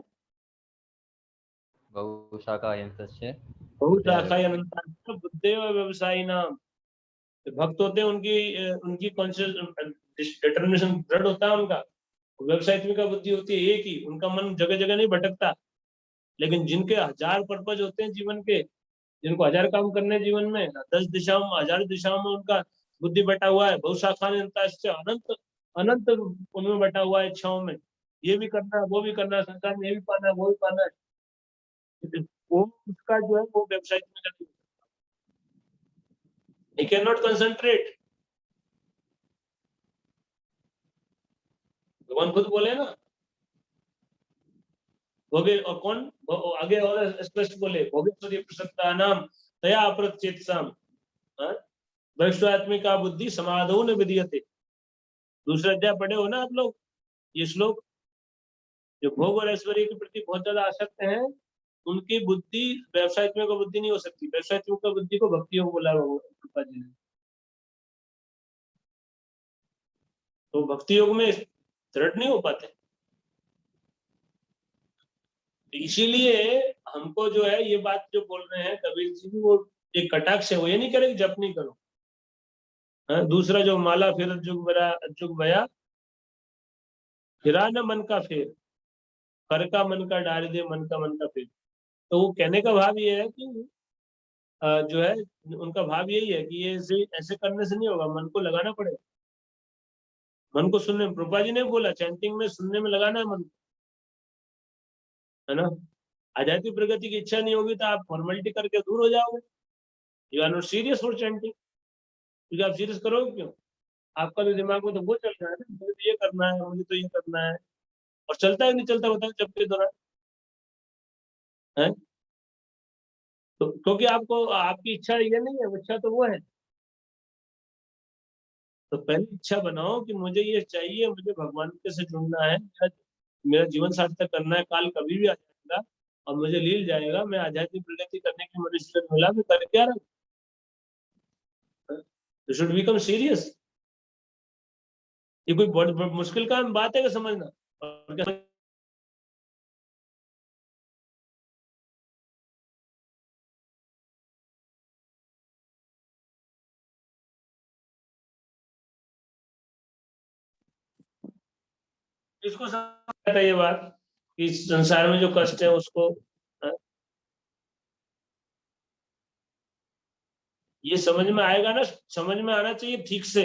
बहुशाखायन्तस्य बहुशाखाय अनंता बुद्धेव व्यवसायी नाम। भक्त होते हैं, उनकी कॉन्शियस डिटर्मिनेशन दृढ़ होता है उनका, व्यवसायत्मिका बुद्धि होती है एक ही, उनका मन जगह जगह नहीं भटकता। लेकिन जिनके 1000 पर्पज होते हैं जीवन के, जिनको 1000 काम करने हैं जीवन में, 10 दिशाओं में, 1000 दिशाओं में उनका बुद्धि बटा हुआ है, बहुशाखा अनंत अनंत उनमें बटा हुआ है इच्छाओं में, ये भी करना है, वो भी करना है, संसार में ये भी पाना है, वो भी पाना है। वो उसका जो है वो वेबसाइट में करती है, he cannot concentrate। भगवान खुद बोले ना, भोगे, और कौन आगे और स्पष्ट बोले, भोगेश्वरी प्रसक्ता नाम तया अप्रचेतसाम वैश्वात्मिका बुद्धि समाधौ न विधीयते। दूसरा अध्याय पढ़े हो ना आप लोग ये श्लोक? जो भोग और ऐश्वर्य के प्रति बहुत ज्यादा आसक्त हैं, उनकी बुद्धि व्यवसायत्मिक बुद्धि नहीं हो सकती। व्यवसायत्मिक बुद्धि को भक्ति योग बोला कृपा जी ने। तो भक्ति योग में दृढ़ नहीं हो पाते, इसीलिए हमको जो है ये बात जो बोल रहे हैं कबीर जी भी, वो एक कटाक्ष है, वो ये नहीं करे जप नहीं करो। दूसरा जो माला फिर जुग बया फिरा न मन का फेर, कर का मन का डाल दे, मन का फेर। तो वो कहने का भाव ये है कि जो है उनका भाव यही है कि ये ऐसे करने से नहीं होगा, मन को लगाना पड़ेगा, मन को सुनने, प्रभुपा जी ने बोला चैंटिंग में सुनने में लगाना है मन को, है ना। आध्यात्मिक प्रगति की इच्छा नहीं होगी तो आप फॉर्मेलिटी करके दूर हो जाओगे। You are not serious for chanting, क्योंकि आप सीरियस करोगे क्यों? आपका तो दिमाग में तो वो चल रहा है ना, मुझे तो ये करना है, मुझे तो ये करना है, और चलता है नहीं चलता, बताओ जब के दौरान है। तो क्योंकि आपको आपकी इच्छा ये नहीं है, वो इच्छा तो वो है। तो पहले इच्छा बनाओ कि मुझे ये चाहिए, मुझे भगवान के से जुड़ना है, मेरा जीवन सार्थक करना है, काल कभी भी आ जाएगा और मुझे लील जाएगा, मैं आध्यात्मिक प्रगति करने की मनुष्य मिला, मैं कर क्या रहा हूँ। Should become serious. ये कोई बहुत मुश्किल काम बात है कि समझना, और क्या इसको समझता है ये बात कि संसार में जो कष्ट है उसको ये समझ में आएगा ना, समझ में आना चाहिए ठीक से।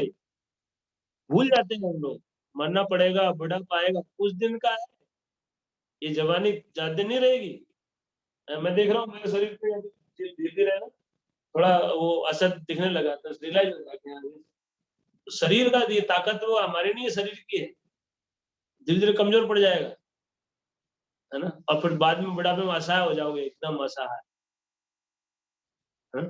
भूल जाते हैं हम लोग, मरना पड़ेगा, बुढ़ापा आएगा, कुछ दिन का है, ये जवानी ज्यादा दिन नहीं रहेगी। मैं देख रहा हूँ मेरे शरीर पे धीरे धीरे ना थोड़ा वो असर दिखने लगा, तो रियलाइज हो गया कि शरीर का ये ताकत वो हमारी नहीं है, शरीर की है। धीरे धीरे कमजोर पड़ जाएगा, है ना, और फिर बाद में बुढ़ापे में असहाय हो जाओगे, एकदम असहाय, है?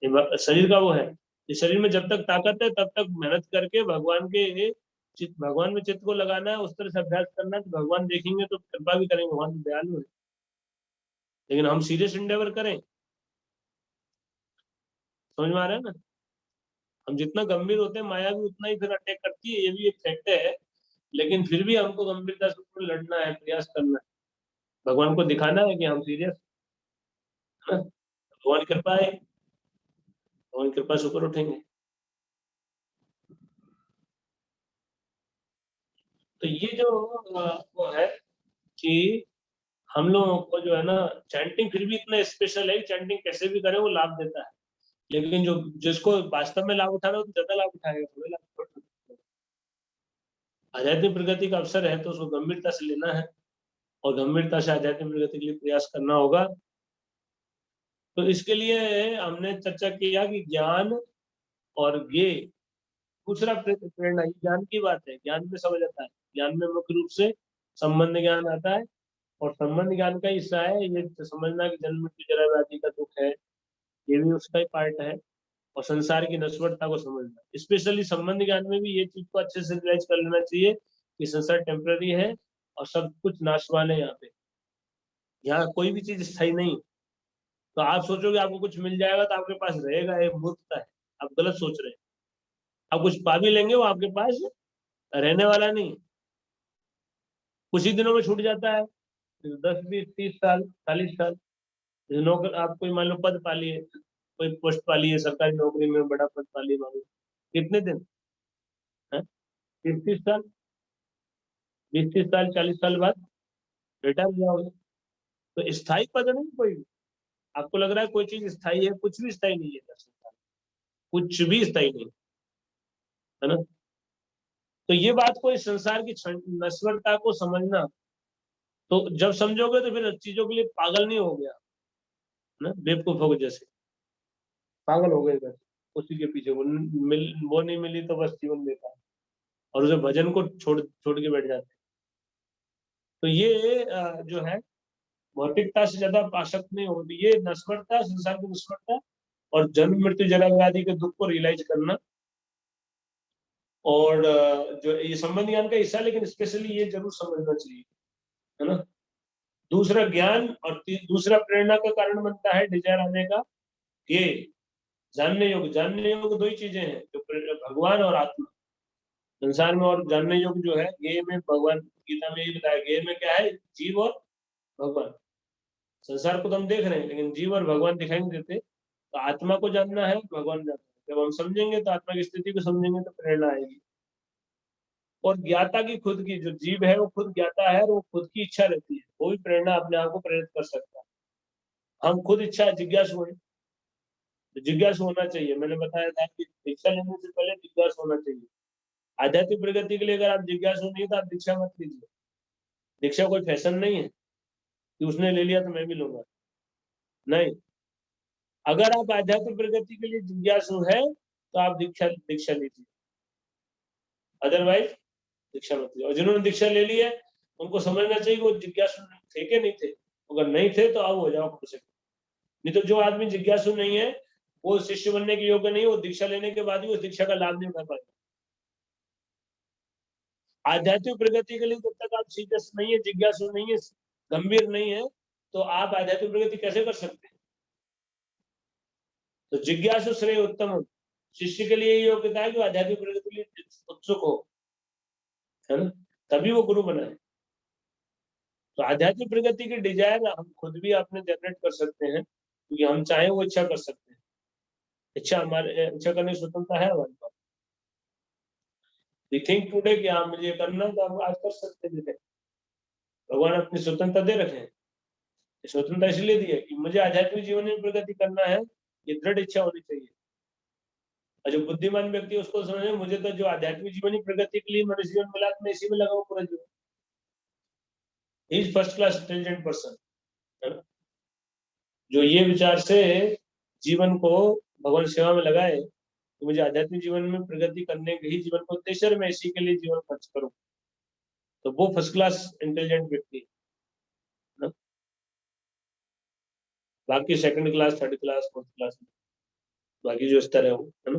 ये शरीर का वो है। इस शरीर में जब तक ताकत है तब तक मेहनत करके भगवान के भगवान में चित्त को लगाना है, उस तरह से अभ्यास करना है, तो भगवान देखेंगे तो कृपा भी करेंगे, भगवान तो दयालु है। लेकिन हम सीरियस इंडेवर करें, समझ में आ रहा है ना, हम जितना गंभीर होते हैं माया भी उतना ही फिर अटैक करती है, ये भी एक फैक्ट है। लेकिन फिर भी हमको गंभीरता से लड़ना है, प्रयास करना है, भगवान को दिखाना है कि हम सीरियस, भगवान कृपा है, भगवान कृपा से ऊपर उठेंगे। तो ये जो वो है कि हम लोगों को जो है ना, चैंटिंग फिर भी इतना स्पेशल है, चैंटिंग कैसे भी करें वो लाभ देता है, लेकिन जो जिसको वास्तव में लाभ उठाना है तो ज्यादा लाभ उठाएगा, थोड़े लाभ। आध्यात्मिक प्रगति का अवसर है तो उसको गंभीरता से लेना है, और गंभीरता से आध्यात्मिक प्रगति के लिए प्रयास करना होगा। तो इसके लिए हमने चर्चा किया कि ज्ञान और ज्ञे, दूसरा प्रेरणा, ये ज्ञान की बात है, ज्ञान में समझ आता है, ज्ञान में मुख्य रूप से संबंध ज्ञान आता है, और संबंध ज्ञान का हिस्सा है ये समझना कि जन्म मृत्यु जरा व्याधि का दुख है, ये भी उसका ही पार्ट है, और संसार की नश्वरता को समझना। स्पेशली संबंध ज्ञान में भी ये चीज को अच्छे से रियलाइज कर लेना चाहिए कि संसार टेम्पररी है और सब कुछ नाशवान है। यहाँ पे, यहाँ कोई भी चीज स्थायी नहीं। तो आप सोचोगे आपको कुछ मिल जाएगा तो आपके पास रहेगा, ये मूर्खता है, आप गलत सोच रहे हैं। आप कुछ पा भी लेंगे, वो आपके पास रहने वाला नहीं, कुछ ही दिनों में छूट जाता है, 10 20 30 साल 40 साल। नौकर, आप कोई मान लो पद पा लिए, कोई पोस्ट पा लिए, सरकारी नौकरी में बड़ा पद पा लिए, मान लो कितने दिन है, 30 30 साल, 20 30 साल 40 साल बाद रिटायर हो जाओगे। तो स्थायी पद नहीं कोई भी। आपको लग रहा है कोई चीज स्थायी है, कुछ भी स्थायी नहीं है, कुछ भी स्थायी नहीं, है ना। तो ये बात को, इस संसार की नश्वरता को समझना, तो जब समझोगे तो फिर चीजों के लिए पागल नहीं हो गया ना, बेवकूफों के जैसे पागल हो गए बस उसी के पीछे, वो नहीं मिली तो बस जीवन बेकार, और उसे भजन को छोड़ छोड़ के बैठ जाते। तो ये जो है, भौतिकता से ज्यादा आसक्त नहीं होती, ये नश्वरता, संसार की नश्वरता और जन्म मृत्यु जरा व्याधि के दुख को रियलाइज करना, और जो ये संबंध ज्ञान का हिस्सा, लेकिन स्पेशली ये जरूर समझना चाहिए, है ना। दूसरा ज्ञान, और दूसरा प्रेरणा का कारण बनता है डिजायर आने का, ये जानने योग्य। जानने योग्य दो ही चीजें हैं, जो भगवान और आत्मा संसार में। और जानने योग्य जो है, ये में भगवान गीता में ये बताया, ये में क्या है, जीव और भगवान। संसार को तो हम देख रहे हैं, लेकिन जीव और भगवान दिखाई नहीं देते। तो आत्मा को जानना है, भगवान जानना है। जब हम समझेंगे तो आत्मा की स्थिति को समझेंगे तो प्रेरणा आएगी। और ज्ञाता की, खुद की, जो जीव है वो खुद ज्ञाता है, और वो खुद की इच्छा रहती है, वो भी प्रेरणा अपने आप को प्रेरित कर सकता है। हम खुद इच्छा जिज्ञासु हैं, तो जिज्ञासु होना चाहिए। मैंने बताया था कि दीक्षा लेने से पहले जिज्ञासु होना चाहिए। आध्यात्मिक प्रगति के लिए अगर आप जिज्ञासु नहीं तो आप दीक्षा मत लीजिए। दीक्षा कोई फैशन नहीं है कि उसने ले लिया तो मैं भी लूंगा, नहीं। अगर आप आध्यात्मिक प्रगति के लिए जिज्ञासु है तो आप दीक्षा लीजिए, अदरवाइज दीक्षा मत लीजिए। और जिन्होंने दीक्षा ले ली है उनको समझना चाहिए कि वो जिज्ञासु थे कि नहीं थे। अगर नहीं थे तो अब हो जाओ खुद से। नहीं तो जो आदमी जिज्ञासु नहीं है वो शिष्य बनने के योग्य नहीं, वो दीक्षा लेने के बाद भी उस दीक्षा का लाभ नहीं उठा पाएगा। आध्यात्मिक प्रगति के लिए जब तक आप सीरियस नहीं है, जिज्ञासु नहीं है, गंभीर नहीं है, तो आप आध्यात्मिक प्रगति कैसे कर सकते हैं। तो जिज्ञासु श्रेय उत्तम, शिष्य के लिए ये योग्यता है कि आध्यात्मिक प्रगति के लिए उत्सुक हो, है ना, तभी वो गुरु बनाए। तो आध्यात्मिक प्रगति की डिजायर हम खुद भी अपने जनरेट कर सकते हैं, क्योंकि हम चाहे वो इच्छा कर सकते हैं। इच्छा हमारे, इच्छा करने की स्वतंत्रता है हमारे पास। वी थिंक टुडे कि हाँ मुझे करना, तो हम आज कर सकते हैं। भगवान अपनी स्वतंत्रता दे रखे हैं। स्वतंत्रता इसलिए दी है कि मुझे आध्यात्मिक जीवन में प्रगति करना है, ये दृढ़ इच्छा होनी चाहिए। और जो बुद्धिमान व्यक्ति है उसको समझे, मुझे तो जो आध्यात्मिक जीवन की प्रगति के लिए मनुष्य जीवन मिला, मैं इसी में लगाऊं पूरा जीवन। Is first class intelligent person, है ना, जो ये विचार से जीवन को भगवान सेवा में लगाए तो मुझे आध्यात्मिक जीवन में प्रगति करने के ही जीवन का उद्देश्य है, मैं इसी के लिए जीवन खर्च करूँ, तो वो फर्स्ट क्लास इंटेलिजेंट व्यक्ति है। बाकी second class, third class, fourth class, बाकी जो स्तर है वो, है ना।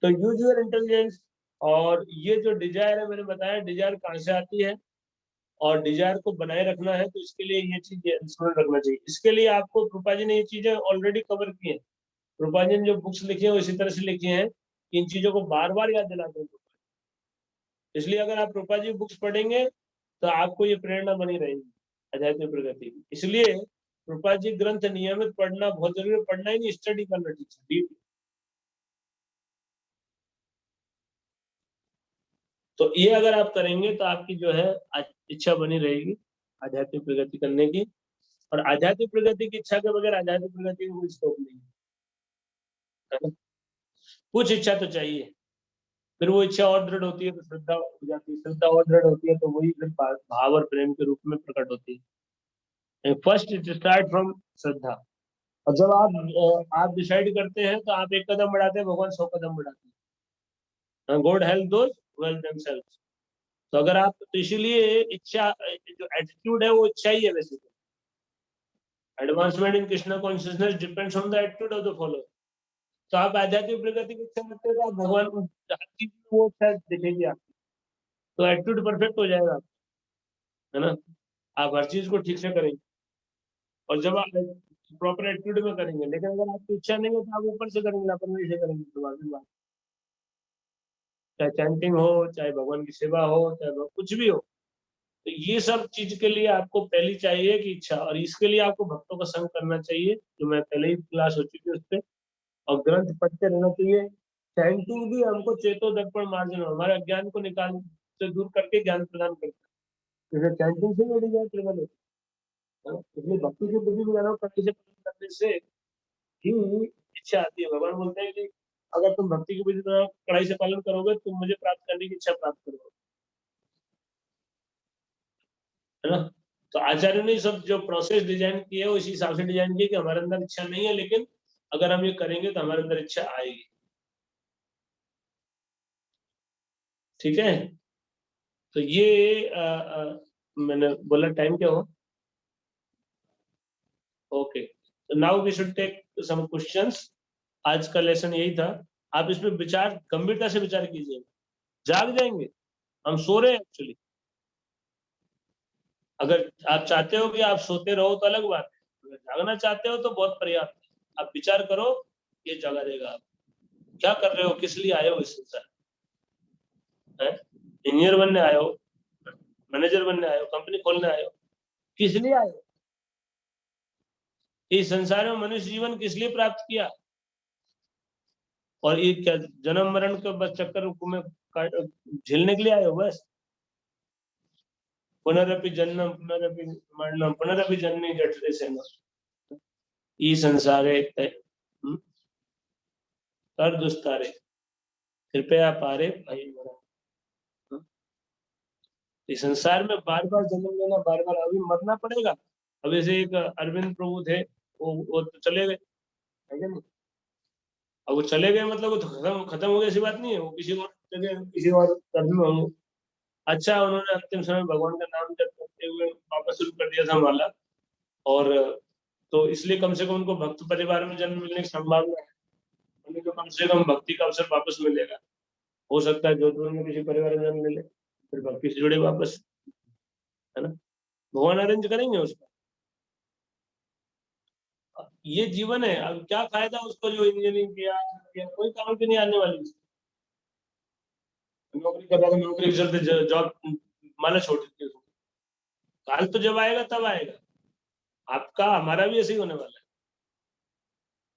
तो यूज योर इंटेलिजेंस। और ये जो डिजायर है, मैंने बताया डिजायर कहाँ से आती है, और डिजायर को बनाए रखना है तो इसके लिए ये चीज स्मरण रखना चाहिए। इसके लिए आपको रूपा जी ने ये चीजें ऑलरेडी कवर की है। रूपा जी ने जो बुक्स लिखी है वो इसी तरह से लिखी है कि इन चीजों को बार बार याद दिलाते हैं। इसलिए अगर आप रूपा जी बुक्स पढ़ेंगे तो आपको ये प्रेरणा बनी रहेगी आध्यात्मिक प्रगति की। इसलिए रूपा जी ग्रंथ नियमित पढ़ना बहुत जरूरी है। पढ़ना ही नहीं, स्टडी करना ठीक है। तो ये अगर आप करेंगे तो आपकी जो है इच्छा बनी रहेगी आध्यात्मिक प्रगति करने की। और आध्यात्मिक प्रगति की इच्छा के बगैर आध्यात्मिक प्रगति का कोई स्कोप नहीं है। कुछ इच्छा तो चाहिए, फिर वो इच्छा और दृढ़ होती है तो श्रद्धा हो जाती है, श्रद्धा और दृढ़ होती है तो वही फिर भाव और प्रेम के रूप में प्रकट होती है। फर्स्ट इट स्टार्ट फ्रॉम श्रद्धा। और जब आप डिसाइड करते हैं तो आप एक कदम बढ़ाते हैं, भगवान 100 कदम बढ़ाते हैं। God help those who help themselves. तो अगर आप, तो इसीलिए इच्छा, जो एटीट्यूड है वो इच्छा ही है वैसे तो। Advancement in Krishna consciousness depends on the attitude of the follower. तो आप आध्यात्मिक प्रगति की इच्छा रखते हैं तो आप भगवान को हर चीज में वो इच्छा दिखेगी आपकी, तो एटीट्यूड परफेक्ट हो जाएगा, है ना। आप हर चीज को ठीक से करेंगे, और जब आप प्रॉपर एटीट्यूड में करेंगे। लेकिन अगर आपकी इच्छा नहीं है तो आप ऊपर से करेंगे, लापरवाही से करेंगे, तो बात चाहे चैंटिंग हो, चाहे भगवान की सेवा हो, चाहे कुछ भी हो। तो ये सब चीज के लिए आपको पहली चाहिए कि इच्छा, और इसके लिए आपको भक्तों का संग करना चाहिए, जो मैं पहले ही क्लास हो चुकी है उस पर। और ग्रंथ पढ़ते रहना चाहिए। चैंटिंग भी हमको चेतो दर्पण मार्जन, हमारे अज्ञान को निकाल से दूर करके ज्ञान प्रदान करता है। जैसे चैंटिंग से मेरी ज्ञान प्रदान होती है, इसलिए भक्ति के प्रति भी करने से ही इच्छा आती है। भगवान बोलते हैं कि अगर तुम भक्ति के प्रति कड़ाई से पालन करोगे तुम मुझे प्राप्त करने की इच्छा प्राप्त करोगे, है ना। तो आचार्य ने सब जो प्रोसेस डिजाइन की है उसी हिसाब से डिजाइन की कि हमारे अंदर इच्छा नहीं है, लेकिन अगर हम ये करेंगे तो हमारे अंदर इच्छा आएगी। ठीक है। तो ये मैंने बोला टाइम क्या हो। ओके, तो now we should take some questions. आज का लेसन यही था। आप इसमें विचार, गंभीरता से विचार कीजिए। जाग जाएंगे, हम सो रहे हैं एक्चुअली। अगर आप चाहते हो कि आप सोते रहो तो अलग बात है, अगर जागना चाहते हो तो बहुत पर्याप्त है। आप विचार करो, ये जगा देगा। आप क्या कर रहे हो, किस लिए आए हो इस संसार है। इंजीनियर बनने आए हो, मैनेजर बनने आए हो, कंपनी खोलने आए हो, किस लिए आए हो। इस संसार में मनुष्य जीवन किस लिए प्राप्त किया, और ये क्या जन्म मरण के बस चक्कर में झेलने के लिए आए हो बस। पुनरपि जन्म पुनरपि मरणम पुनरपि जन्मे जठरे सेन ई संसारे कर दुस्तारे कृपया पारे भाई मरा। इस संसार में बार बार जन्म लेना, बार बार अभी मरना पड़ेगा। अब ऐसे एक अरविंद प्रभु थे, वो तो चले गए, है क्या नहीं। अब वो चले गए मतलब वो तो खत्म हो गया, ऐसी बात नहीं है। वो किसी और जगह किसी और कर्म में होंगे। अच्छा, उन्होंने अंतिम समय भगवान का नाम जप करते हुए वापस शुरू कर दिया था माला, और तो इसलिए कम से कम उनको भक्त परिवार में जन्म मिलने की संभावना है। उन्हें तो कम से कम भक्ति का अवसर वापस मिलेगा। हो सकता है जोधपुर में किसी परिवार में जन्म मिले, फिर भक्ति से जुड़े वापस, है ना। भगवान अरेंज करेंगे उसका। ये जीवन है, अब क्या फायदा उसको जो इंजीनियरिंग किया, कोई काम की नहीं आने वाली। नौकरी कर रहा था, नौकरी के चलते जॉब माला छोड़ दी। काल तो जब आएगा तब आएगा। आपका हमारा भी ऐसे ही होने वाला है।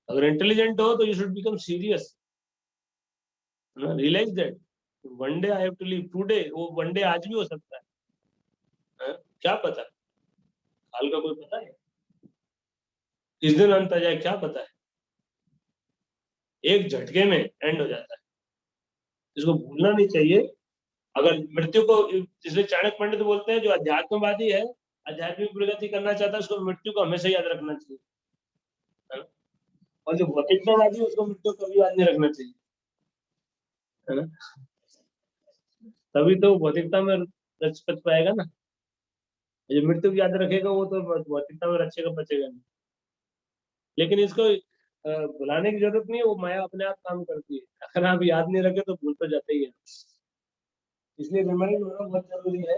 अगर इंटेलिजेंट हो तो you should become serious, realise that one day I have to leave today. वो वन डे आज भी हो सकता है, क्या पता, काल का कोई पता है, किस दिन अंत आ जाए क्या पता है। एक झटके में एंड हो जाता है, इसको भूलना नहीं चाहिए। अगर मृत्यु को, इसलिए चाणक्य पंडित बोलते हैं जो अध्यात्मवादी है, आध्यात्मिक प्रगति करना चाहता है, उसको मृत्यु को हमेशा याद रखना चाहिए, है ना? और जो भौतिकतावादी है उसको मृत्यु कभी याद नहीं रखना चाहिए, है ना। तभी तो भौतिकता में रच पच पाएगा ना। जो मृत्यु को याद रखेगा वो तो भौतिकता में रचेगा बचेगा नहीं। लेकिन इसको भुलाने की जरूरत नहीं है, वो माया अपने आप काम करती है। अगर आप याद नहीं रखे तो भूल तो जाते ही है। इसलिए रिमाइंड होना बहुत जरूरी है।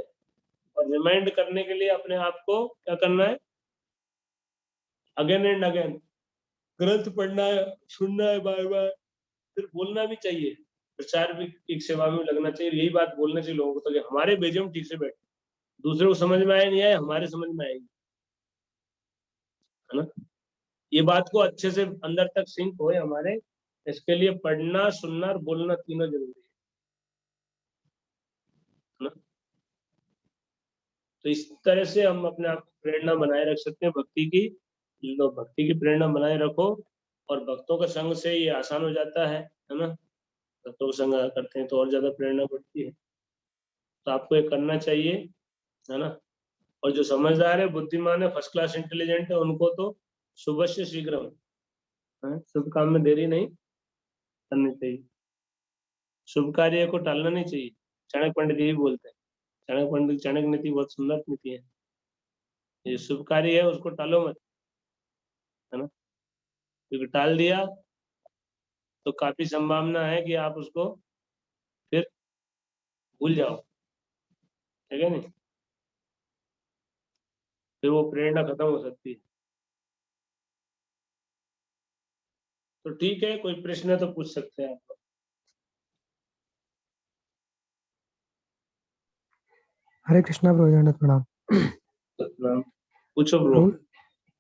और रिमाइंड करने के लिए अपने आप को क्या करना है, अगेन एंड अगेन ग्रंथ पढ़ना है, सुनना है बार बार, फिर बोलना भी चाहिए। प्रचार भी ठीक सेवा में लगना चाहिए। यही बात बोलना चाहिए लोगों को, तो कि हमारे भेजे हम ठीक से बैठे, दूसरे को समझ में आए नहीं आए हमारे समझ में आएगी, है ना। ये बात को अच्छे से अंदर तक सिंक होए हमारे, इसके लिए पढ़ना सुनना और बोलना तीनों जरूरी है ना। तो इस तरह से हम अपने आप को प्रेरणा बनाए रख सकते हैं भक्ति की। तो भक्ति की प्रेरणा बनाए रखो, और भक्तों का संग से ये आसान हो जाता है ना। भक्तों का संग करते हैं तो और ज्यादा प्रेरणा बढ़ती है। तो आपको ये करना चाहिए, है ना। और जो समझदार है, बुद्धिमान है, फर्स्ट क्लास इंटेलिजेंट है, उनको तो शुभ से शीघ्र शुभ काम में देरी नहीं करनी चाहिए, शुभ कार्य को टालना नहीं चाहिए। चाणक्य पंडित यही बोलते हैं। चाणक्य पंडित, चाणक्य नीति बहुत सुंदर नीति है। ये शुभ कार्य है उसको टालो मत, है ना। क्योंकि टाल दिया तो काफी संभावना है कि आप उसको फिर भूल जाओ, ठीक है नहीं, फिर वो प्रेरणा खत्म हो सकती है। तो ठीक है, कोई प्रश्न है तो पूछ सकते हैं आप। हरे कृष्णा प्रभु जी, प्रणाम। पूछो ब्रो।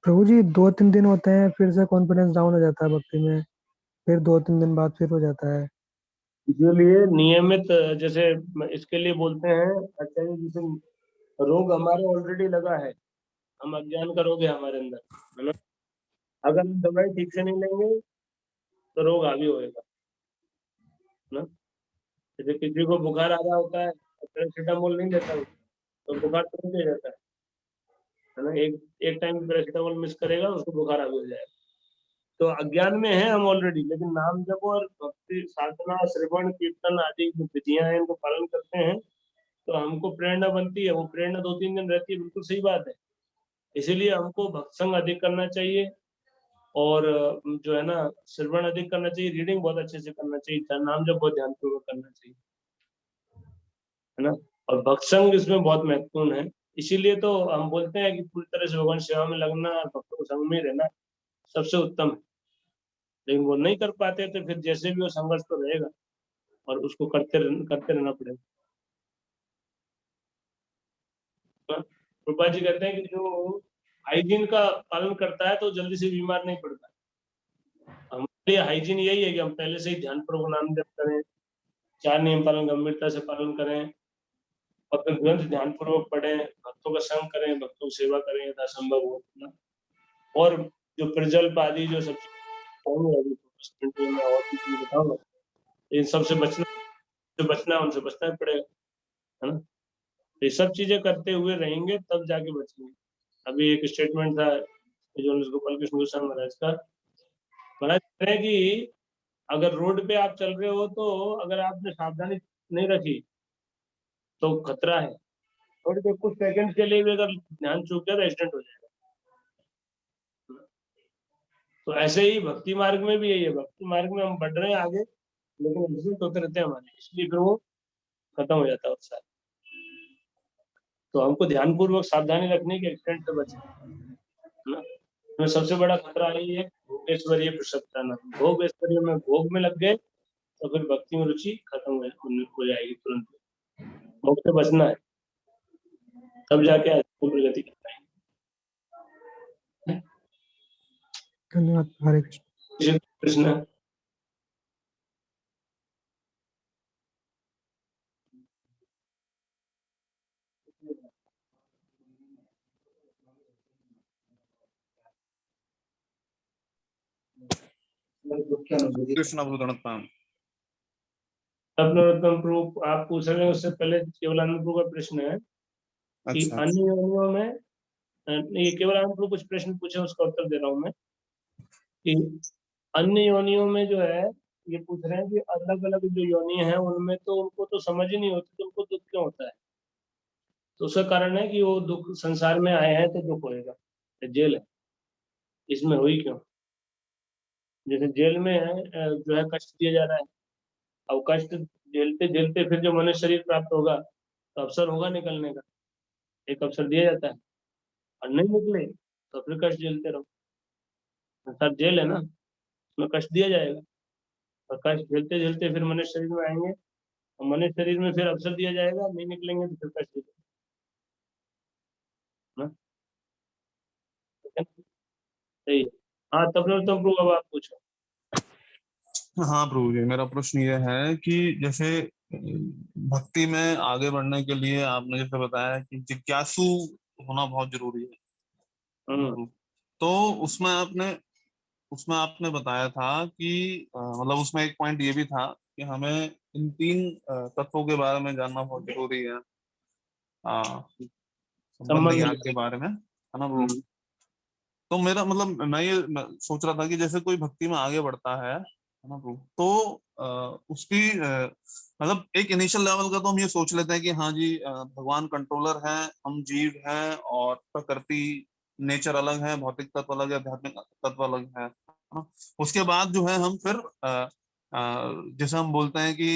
प्रभु जी 2-3 दिन होते हैं, फिर से कॉन्फिडेंस डाउन हो जाता है भक्ति में, फिर 2-3 दिन बाद फिर हो जाता है। इसलिए नियमित, जैसे इसके लिए बोलते हैं, अच्छा जैसे रोग हमारे ऑलरेडी लगा है, हम अज्ञान का रोग है हमारे अंदर, है ना। अगर हम दवाई ठीक से नहीं लेंगे तो रोग हावी होएगा, है ना। जैसे किसी को बुखार आ रहा होता है, पैरासीटामोल नहीं लेता है तो बुखार तुरंत हो जाता है ना। एक एक टाइम पैरासीटामोल मिस करेगा उसको बुखार हावी हो जाएगा। तो अज्ञान में है हम ऑलरेडी, लेकिन नाम जप और भक्ति साधना श्रवण कीर्तन आदि जो विधियां हैं इनको पालन करते हैं तो हमको प्रेरणा बनती है। वो प्रेरणा 2-3 दिन रहती है, बिल्कुल सही बात है। इसीलिए हमको भक्त संग अधिक करना चाहिए, और जो है ना श्रवण अधिक करना चाहिए, रीडिंग बहुत अच्छे से करना चाहिए, नाम जब बहुत ध्यानपूर्वक करना चाहिए, है ना। और भक्त संग इसमें बहुत महत्वपूर्ण है। इसीलिए तो हम बोलते हैं कि पूरी तरह से भगवान सेवा में लगना, भक्तों के संग में रहना सबसे उत्तम है। लेकिन वो नहीं कर पाते तो फिर जैसे भी वो संघर्ष तो रहेगा, और उसको करते रहना पड़ेगा। रूपा जी कहते हैं कि जो हाइजीन का पालन करता है तो जल्दी से बीमार नहीं पड़ता। हमारे लिए हाइजीन यही है कि हम पहले से ही ध्यान पूर्वक नाम जप करें, 4 नियम पालन गंभीरता से पालन करें, और फिर ग्रंथ ध्यान पूर्वक पढ़ें, भक्तों का संग करें, भक्तों की सेवा करें यथा संभव हो ना। और जो प्रजल्प आदि जो सब और भी बताऊंगा, इन सबसे बचना उनसे बचना ही पड़ेगा, है ना। ये सब चीजें करते हुए रहेंगे तब जाके बचेंगे। अभी एक स्टेटमेंट था जो गोपाल कृष्ण गोस्वामी महाराज का, महाराज कह रहे हैं कि अगर रोड पे आप चल रहे हो तो अगर आपने सावधानी नहीं रखी तो खतरा है। रोड पे कुछ सेकंड के लिए भी अगर ध्यान चूक गया तो एक्सीडेंट हो जाएगा। तो ऐसे ही भक्ति मार्ग में भी यही है, भक्ति मार्ग में हम बढ़ रहे हैं आगे, लेकिन एक्सीडेंट होते रहते हैं हमारे, इसलिए फिर वो खत्म हो जाता है उत्साह। तो हमको ध्यानपूर्वक सावधानी रखनी कि एक्सीडेंट से बचे, है ना। तो सबसे बड़ा खतरा यही है भोगेश्वरीय प्रसक्ताना, भोग ऐश्वर्य में भोग में लग गए तो फिर भक्ति में रुचि खत्म हो जाएगी तुरंत। भोग से बचना है, तब जाके आत्म प्रगति कर पाएंगे। धन्यवाद। हरे कृष्ण। कृष्ण। कृष्ण प्रभु नरोत्तम प्रभु आप पूछ रहे हैं, उससे पहले केवलानंद प्रभु का प्रश्न है कि अच्छा अन्य योनियों में, ये केवलानंद प्रभु कुछ प्रश्न पूछे उसका उत्तर दे रहा हूं मैं, कि अन्य योनियों में जो है ये पूछ रहे हैं कि अलग अलग जो योनि है उनमें तो उनको तो समझ ही नहीं होती तो उनको दुख क्यों होता है। तो उसका कारण है कि वो दुख संसार में आए हैं तो दुख होएगा, ये जेल है, इसमें हुई क्यों। जैसे जेल में है जो है कष्ट दिया जा रहा है, अब कष्ट झेलते झेलते फिर जो मनुष्य शरीर प्राप्त होगा तो अवसर होगा निकलने का, एक अवसर दिया जाता है, और नहीं निकले तो फिर कष्ट झेलते रहो। संसार जेल है ना, उसमें कष्ट दिया जाएगा, और कष्ट झेलते झेलते फिर मनुष्य शरीर में आएंगे, और मनुष्य शरीर में फिर अवसर दिया जाएगा, नहीं निकलेंगे तो फिर कष्ट दिया जाएगा। ठीक है? सही है। हाँ तब तुम प्रभु अब आप पूछो। हाँ प्रभु जी, मेरा प्रश्न ये है कि जैसे भक्ति में आगे बढ़ने के लिए आपने जैसे बताया कि जिज्ञासु होना बहुत जरूरी है हम्म प्रभु। तो उसमें आपने बताया था कि मतलब उसमें एक पॉइंट ये भी था कि हमें इन तीन तत्वों के बारे में जानना बहुत जरूरी है, संबंध संबंध। ज्ञान के बारे में, है ना प्रभु। हम्म तो मेरा मतलब मैं सोच रहा था कि जैसे कोई भक्ति में आगे बढ़ता है ना प्रभु, तो उसकी मतलब एक इनिशियल लेवल का तो हम ये सोच लेते हैं कि हाँ जी भगवान कंट्रोलर है, हम जीव हैं, और प्रकृति नेचर अलग है, भौतिक तत्व अलग है, आध्यात्मिक तत्व अलग है ना? उसके बाद जो है हम फिर जैसे हम बोलते हैं कि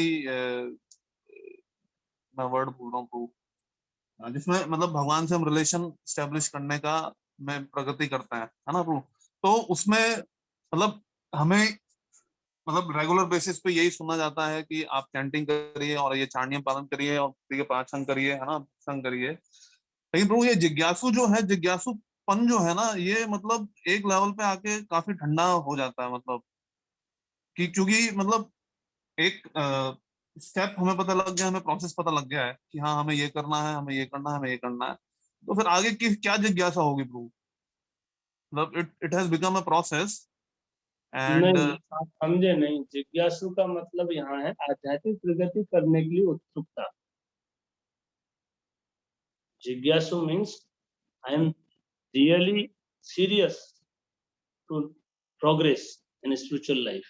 मैं वर्ड भूल रहा हूँ प्रभु, जिसमें मतलब भगवान से हम रिलेशन स्टेब्लिश करने का में प्रगति करते हैं, है ना प्रभु। तो उसमें मतलब हमें मतलब रेगुलर बेसिस पे यही सुना जाता है कि आप चैंटिंग करिए और ये चारणियम पालन करिए और भक्ति के 5 अंग करिए, है ना, संग करिए। लेकिन प्रभु ये जिज्ञासु जो है, जिज्ञासुपन जो है ना, ये मतलब एक लेवल पे आके काफी ठंडा हो जाता है, मतलब कि क्योंकि मतलब एक स्टेप हमें पता लग गया, हमें प्रोसेस पता लग गया है कि हाँ हमें ये करना है, हमें ये करना है, हमें ये करना है। तो फिर आगे की क्या जिज्ञासा होगी प्रभु? मतलब it has become a process and नहीं आप समझे नहीं, जिज्ञासु का मतलब यहाँ है आध्यात्मिक प्रगति करने के लिए उत्सुकता। जिज्ञासु means I am really serious to progress in spiritual life,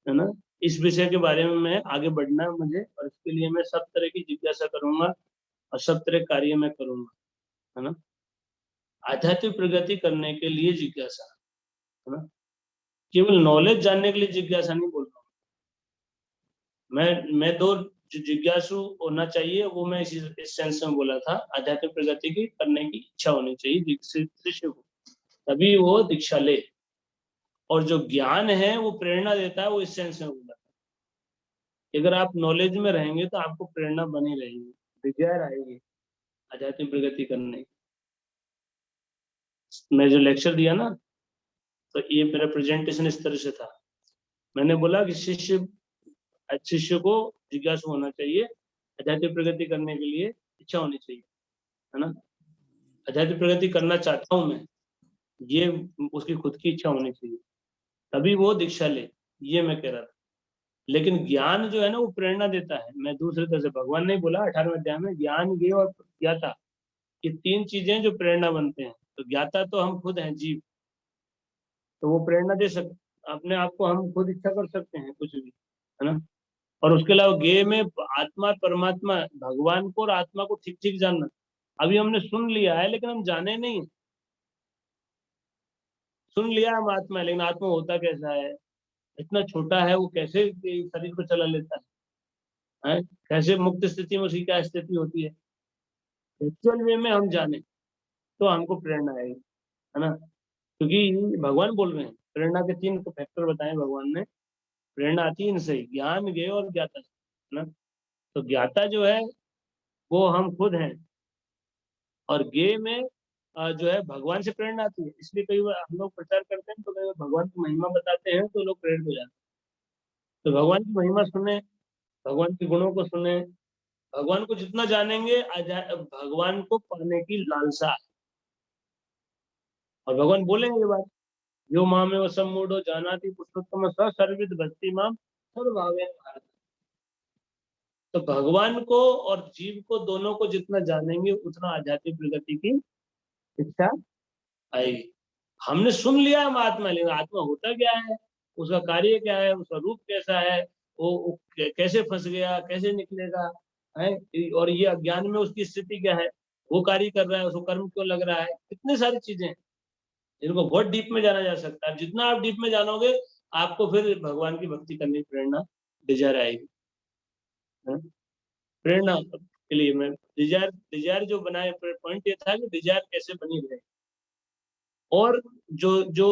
है ना। इस विषय के बारे में मैं आगे बढ़ना है मुझे, और इसके लिए मैं सब तरह की जिज्ञासा करूंगा और सब तरह कार्य मैं करूंगा, है ना। आध्यात्मिक प्रगति करने के लिए जिज्ञासा, है ना। केवल नॉलेज जानने के लिए जिज्ञासा नहीं बोल रहा हूँ मैं दो जो जिज्ञासु होना चाहिए वो मैं इस सेंस में बोला था, आध्यात्मिक प्रगति की करने की इच्छा होनी चाहिए शिष्य को, तभी वो दीक्षा ले। और जो ज्ञान है वो प्रेरणा देता है, वो इस सेंस में बोला था। अगर आप नॉलेज में रहेंगे तो आपको प्रेरणा बनी रहेगी, डिजायर आएगी आध्यात्मिक प्रगति करने की। मैं जो लेक्चर दिया ना, तो ये मेरा प्रेजेंटेशन इस तरह से था। मैंने बोला कि शिष्य को जिज्ञासु होना चाहिए, आध्यात्मिक प्रगति करने के लिए इच्छा होनी चाहिए, है ना। आध्यात्मिक प्रगति करना चाहता हूं मैं, ये उसकी खुद की इच्छा होनी चाहिए, तभी वो दीक्षा ले, ये मैं कह रहा था। लेकिन ज्ञान जो है ना वो प्रेरणा देता है। मैं दूसरे तरह से, भगवान ने बोला 18वें अध्याय में, ज्ञान ज्ञेय और ज्ञाता, ये तीन चीजें जो प्रेरणा बनते हैं। तो ज्ञाता तो हम खुद हैं, जीव, तो वो प्रेरणा दे सकते, अपने आप को हम खुद इच्छा कर सकते हैं कुछ भी, है ना। और उसके अलावा ज्ञेय में आत्मा परमात्मा, भगवान को और आत्मा को ठीक ठीक जानना। अभी हमने सुन लिया है लेकिन हम जाने नहीं, सुन लिया हम आत्मा है, लेकिन आत्मा होता कैसा है, इतना छोटा है, वो कैसे शरीर को चला लेता है, कैसे मुक्त स्थिति में उसकी क्या स्थिति होती है, एक्चुअल वे में हम जाने तो हमको प्रेरणा आएगी, है ना। क्योंकि भगवान बोल रहे हैं, प्रेरणा के तीन फैक्टर बताए भगवान ने। प्रेरणा आती है इनसे, ज्ञान ज्ञेय और ज्ञाता, है ना। तो ज्ञाता जो है वो हम खुद हैं, और ज्ञेय में जो है भगवान से प्रेरणा आती है। इसलिए कई बार हम लोग प्रचार करते हैं तो कई बार भगवान की महिमा बताते हैं तो लोग प्रेरित हो जाते हैं। तो भगवान की महिमा सुने, भगवान के गुणों को सुने, भगवान को जितना जानेंगे भगवान को पाने की लालसा है। और भगवान बोलेंगे ये बात, यो मामे व सम्मूढ़ो जानाति पुरुषोत्तम स सर्विद भक्ति माम सर्वभावेन भारत। तो भगवान को और जीव को, दोनों को जितना जानेंगे उतना आध्यात्मिक प्रगति की इच्छा आएगी। हमने सुन लिया आत्मा, लेकिन आत्मा होता क्या है, उसका कार्य क्या है, उसका रूप कैसा है, वो कैसे फंस गया, कैसे निकलेगा है, और ये अज्ञान में उसकी स्थिति क्या है, वो कार्य कर रहा है, उसको कर्म क्यों लग रहा है, कितनी सारी चीजें हैं जिनको बहुत डीप में जाना जा सकता है। जितना आप डीप में जानोगे आपको फिर भगवान की भक्ति करने की प्रेरणा, डिजायर आएगी। प्रेरणा के लिए मैं डिजायर जो बनाए, पॉइंट ये था कि डिजायर कैसे बनी रहे, और जो जो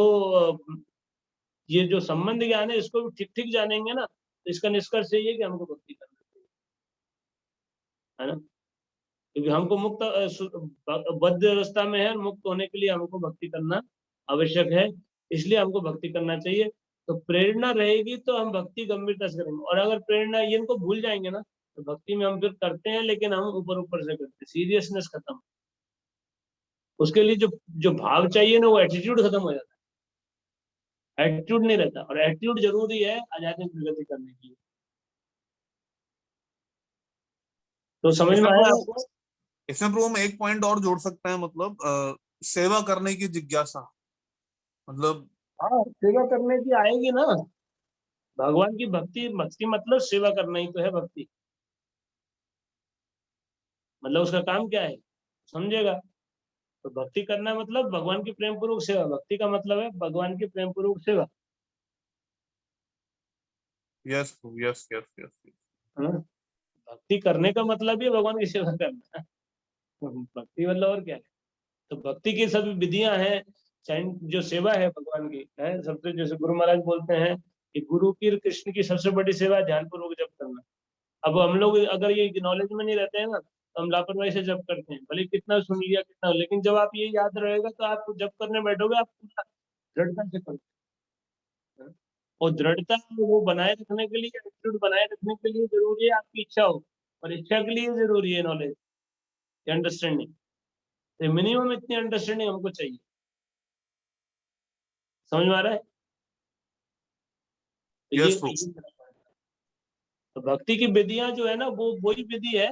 ये जो संबंध ज्ञान है इसको भी ठीक ठीक जानेंगे ना, तो इसका निष्कर्ष यही है कि हमको भक्ति करना चाहिए, है ना, क्योंकि हमको मुक्त बद्ध अवस्था में है, मुक्त होने के लिए हमको भक्ति करना आवश्यक है, इसलिए हमको भक्ति करना चाहिए। तो प्रेरणा रहेगी तो हम भक्ति गंभीरता से करेंगे, और अगर प्रेरणा ये इनको भूल जाएंगे ना, तो भक्ति में हम फिर करते हैं लेकिन हम ऊपर ऊपर से करते हैं, सीरियसनेस खत्म, उसके लिए जो जो भाव चाहिए ना, वो एटीट्यूड खत्म हो जाता है, एटीट्यूड नहीं रहता, और एटीट्यूड जरूरी है आध्यात्मिक प्रगति करने के लिए। तो समझ में आया आपको? इसमें प्रभु हम एक पॉइंट और जोड़ सकते हैं, मतलब सेवा करने की जिज्ञासा, मतलब हाँ, सेवा करने की आएगी ना, भगवान की भक्ति, भक्ति मतलब सेवा करना ही तो है भक्ति, मतलब उसका काम क्या है समझेगा। तो भक्ति करना मतलब भगवान की प्रेम पूर्वक सेवा, भक्ति का मतलब है भगवान की प्रेम पूर्वक सेवा, यस यस यस यस। है ना। भक्ति करने का मतलब ही भगवान की सेवा करना, भक्ति मतलब और क्या है। तो भक्ति की सभी विधियां हैं, जो सेवा है भगवान की है, सबसे जैसे गुरु महाराज बोलते हैं कि गुरु की, कृष्ण की सबसे बड़ी सेवा ध्यान पूर्वक जप करना। अब हम लोग अगर ये नॉलेज में नहीं रहते हैं ना, तो हम लापरवाही से जप करते हैं, भले कितना सुन लिया कितना, लेकिन जब आप ये याद रहेगा तो आप जप करने बैठोगे, आप पूरा दृढ़ता से करोगे। और दृढ़ता वो बनाए रखने के लिए, एटीट्यूड बनाए रखने के लिए जरूरी है आपकी इच्छा हो, और इच्छा के लिए जरूरी है नॉलेज, अंडरस्टैंडिंग। तो मिनिमम इतनी अंडरस्टैंडिंग हमको चाहिए, समझ में आ रहा है। तो यस ये प्रभु। तो भक्ति की विधियां जो है ना, वो वही विधि है।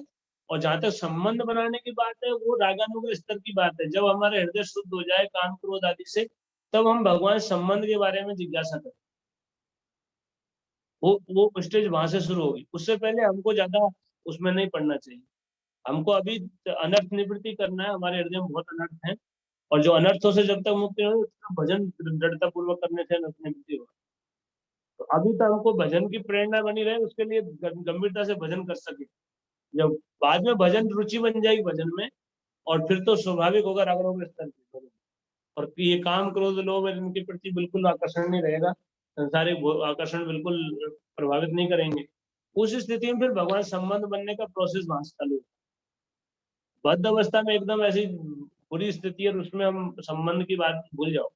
और जहां तक संबंध बनाने की बात है, वो रागानुग स्तर की बात है। जब हमारे हृदय शुद्ध हो जाए काम क्रोध आदि से, तब हम भगवान संबंध के बारे में जिज्ञासा करें, वो स्टेज वहां से शुरू होगी। उससे पहले हमको ज्यादा उसमें नहीं पढ़ना चाहिए। हमको अभी अनर्थ निवृत्ति करना है, हमारे हृदय में बहुत अनर्थ है, और जो अनर्थों से जब तक मुक्ति हो, भजन दृढ़ता पूर्वक करने से अनर्थ निवृत्ति होगा। तो अभी तो हमको भजन की प्रेरणा बनी रहे, उसके लिए गंभीरता से भजन कर सके। जब बाद में भजन रुचि बन जाएगी भजन में, और फिर तो स्वाभाविक होगा रागरोग स्तर पे, और ये काम क्रोध लोभ इनके प्रति बिल्कुल आकर्षण नहीं रहेगा, संसारिक आकर्षण बिल्कुल प्रभावित नहीं करेंगे। उस स्थिति में फिर भगवान संबंध बनने का प्रोसेस वहां से चालू होगा। बद्ध अवस्था में एकदम ऐसी बुरी स्थिति है, उसमें हम संबंध की बात भूल जाओ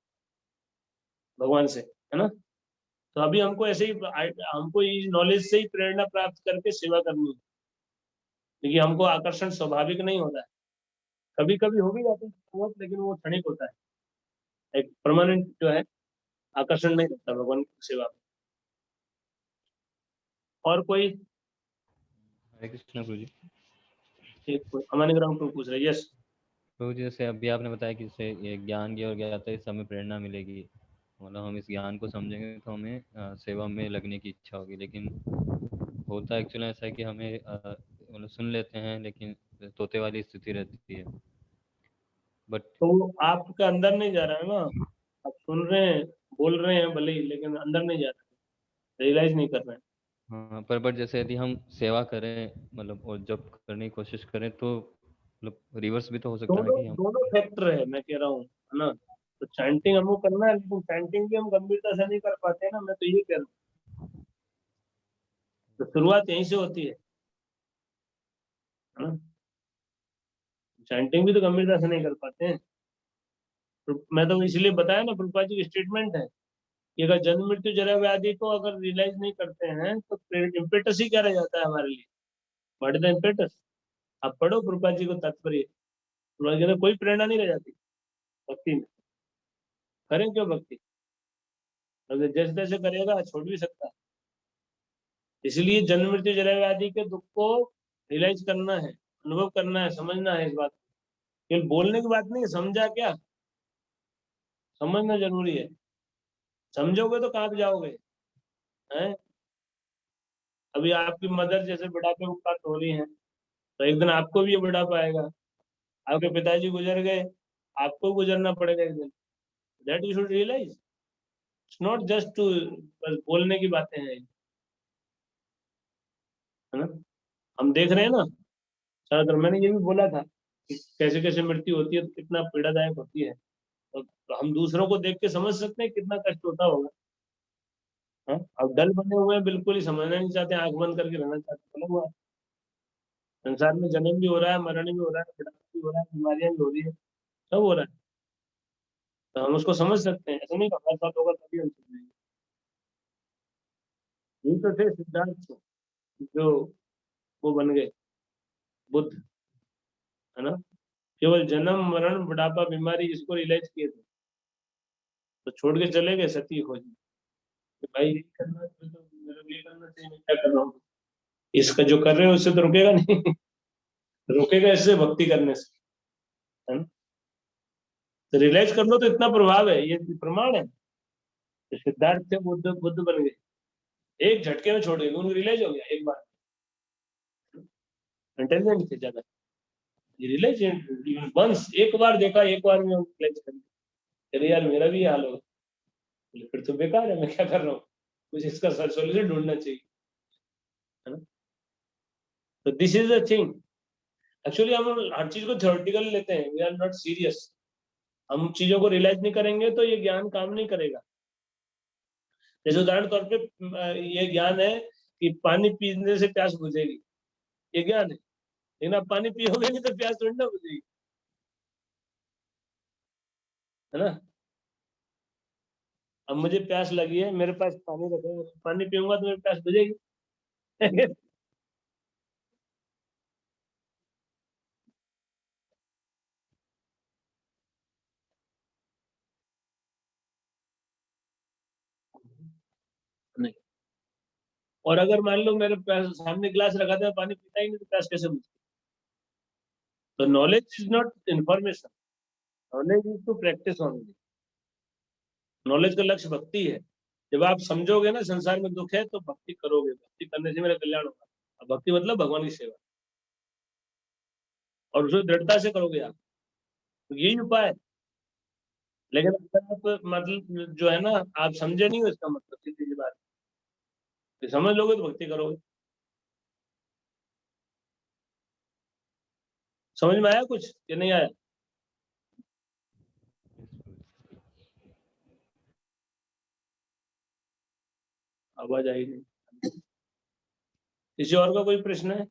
भगवान से, है ना। तो अभी हमको ऐसे ही, हमको ये नॉलेज से ही प्रेरणा प्राप्त करके सेवा करनी है, क्योंकि हमको आकर्षण स्वाभाविक नहीं होता है, कभी कभी हो भी जाता है बहुत, लेकिन वो क्षणिक होता है, एक परमानेंट जो है आकर्षण नहीं रहता भगवान की सेवा में। और कोई हरे कृष्ण प्रभु जी। एक हमारे ग्राउंड पर पूछ रहे, यस प्रभु जी, जैसे अभी आपने बताया कि जैसे ये ज्ञान की और ज्ञाता इस हमें प्रेरणा मिलेगी, मतलब हम इस ज्ञान को समझेंगे तो हमें सेवा में लगने की इच्छा होगी। लेकिन होता एक्चुअली ऐसा है कि हमें मतलब सुन लेते हैं लेकिन तोते वाली स्थिति रहती है। बट तो आपका अंदर नहीं जा रहा है ना, आप सुन रहे हैं बोल रहे हैं भले ही, लेकिन अंदर नहीं जा रहा, रियलाइज नहीं कर रहे हैं। हाँ, पर जैसे यदि हम सेवा करें मतलब और जब करने की कोशिश करें तो मतलब रिवर्स भी तो हो सकता है ना दोनों कि हम दोनों फैक्टर है, मैं कह रहा हूँ, है ना। तो चैंटिंग हमको करना है, लेकिन चैंटिंग भी हम गंभीरता से नहीं कर पाते ना, मैं तो ये कह रहा हूँ। तो शुरुआत यहीं से होती है ना। चैंटिंग भी तो गंभीरता से नहीं कर पाते हैं। तो मैं तो इसलिए बताया ना, प्रभुपाद जी की स्टेटमेंट है कि अगर जन्म मृत्यु जरा व्याधि को अगर रियलाइज नहीं करते हैं, तो इम्पेटस ही क्या रह जाता है हमारे लिए, व्हाट इज द इम्पेटस। आप पढ़ो प्रभुपाद जी को तात्पर्य, प्रभुपाद जी कहते हैं, कोई प्रेरणा नहीं रह जाती भक्ति में। करें क्यों भक्ति, अगर जैसे तैसे करेगा छोड़ भी सकता है। इसलिए जन्म मृत्यु जरा व्याधि के दुख को रियलाइज करना है, अनुभव करना है, समझना है इस बात को। केवल बोलने की बात नहीं, समझा क्या, समझना जरूरी है। समझोगे तो कहाँ पे जाओगे, हैं? अभी आपकी मदर जैसे बुढ़ापे को बात हो रही है, तो एक दिन आपको भी ये बुढ़ापा आएगा। आपके पिताजी गुजर गए, आपको गुजरना पड़ेगा एक दिन। That you should realise. It's not just to बस बोलने की बातें हैं, है ना। हम देख रहे हैं ना, ज्यादातर मैंने ये भी बोला था कि कैसे कैसे मृत्यु होती है तो कितना पीड़ादायक होती है। तो हम दूसरों को देख के समझ सकते हैं कितना कष्ट होता होगा। हाँ, अब डल बने हुए हैं, बिल्कुल ही समझना नहीं चाहते, आंख बंद करके रहना चाहते हैं। हुआ संसार में जन्म भी हो रहा है, मरण भी हो रहा है, बुढ़ापा भी हो रहा है, बीमारियां भी हो रही है, सब हो रहा है। तो हम उसको समझ सकते हैं, ऐसा नहीं हमारे साथ होगा तभी हम समझेंगे। यही तो थे सिद्धार्थ जो वो बन गए बुद्ध, है ना। केवल जन्म मरण बुढ़ापा बीमारी इसको रियलाइज किए थे, तो छोड़ के चले गए सती खोज में कि भाई ये करना है, तो मेरे को ये करना चाहिए, मैं क्या कर रहा हूँ। इसका जो कर रहे हो उससे तो रुकेगा नहीं। रुकेगा इससे भक्ति करने से, है ना। तो रियलाइज कर लो तो इतना प्रभाव है, ये प्रमाण है। तो सिद्धार्थ थे, बुद्ध बुद्ध बन गए, एक झटके में छोड़ गए, उनको रियलाइज हो गया एक बार। इंटेलिजेंट थे ज्यादा, ये रियलाइज वंस, एक बार देखा, एक बार में रियलाइज कर लिया, अरे यार मेरा भी ये हाल होगा, बोले, फिर तो बेकार है, मैं क्या कर रहा हूँ, कुछ इसका सोल्यूशन ढूंढना चाहिए, है ना। तो this is the thing. Actually हम हर चीज को थ्योरेटिकल लेते हैं, वी आर नॉट सीरियस। हम चीजों को रियलाइज नहीं करेंगे तो ये ज्ञान काम नहीं करेगा। जैसे उदाहरण तौर पे ये ज्ञान है कि पानी पीने से प्यास बुझेगी, ये ज्ञान है, लेकिन आप पानी पियोगे नहीं तो प्यास थोड़ी ना बुझेगी, है ना। अब मुझे प्यास लगी है, मेरे पास पानी रखा है, पानी पीऊंगा तो मेरी प्यास बुझेगी। नहीं। और अगर मान लो मेरे प्यास सामने गिलास रखा था, पानी पीता ही नहीं तो प्यास कैसे बुझेगी। तो knowledge is not information, knowledge is to practice only. Knowledge का लक्ष्य भक्ति है। जब आप समझोगे ना संसार में दुख है तो भक्ति करोगे, भक्ति करने से मेरा कल्याण होगा। अब भक्ति मतलब भगवान की सेवा, और उसे दृढ़ता से करोगे आप, तो यही उपाय है। लेकिन अगर आप मतलब जो है ना, आप समझे नहीं हो इसका मतलब, सीधी सी बात, तो समझ लोगे तो भक्ति करोगे। समझ में आया कुछ कि नहीं आया? आवाज आई नहीं। किसी और का कोई प्रश्न है?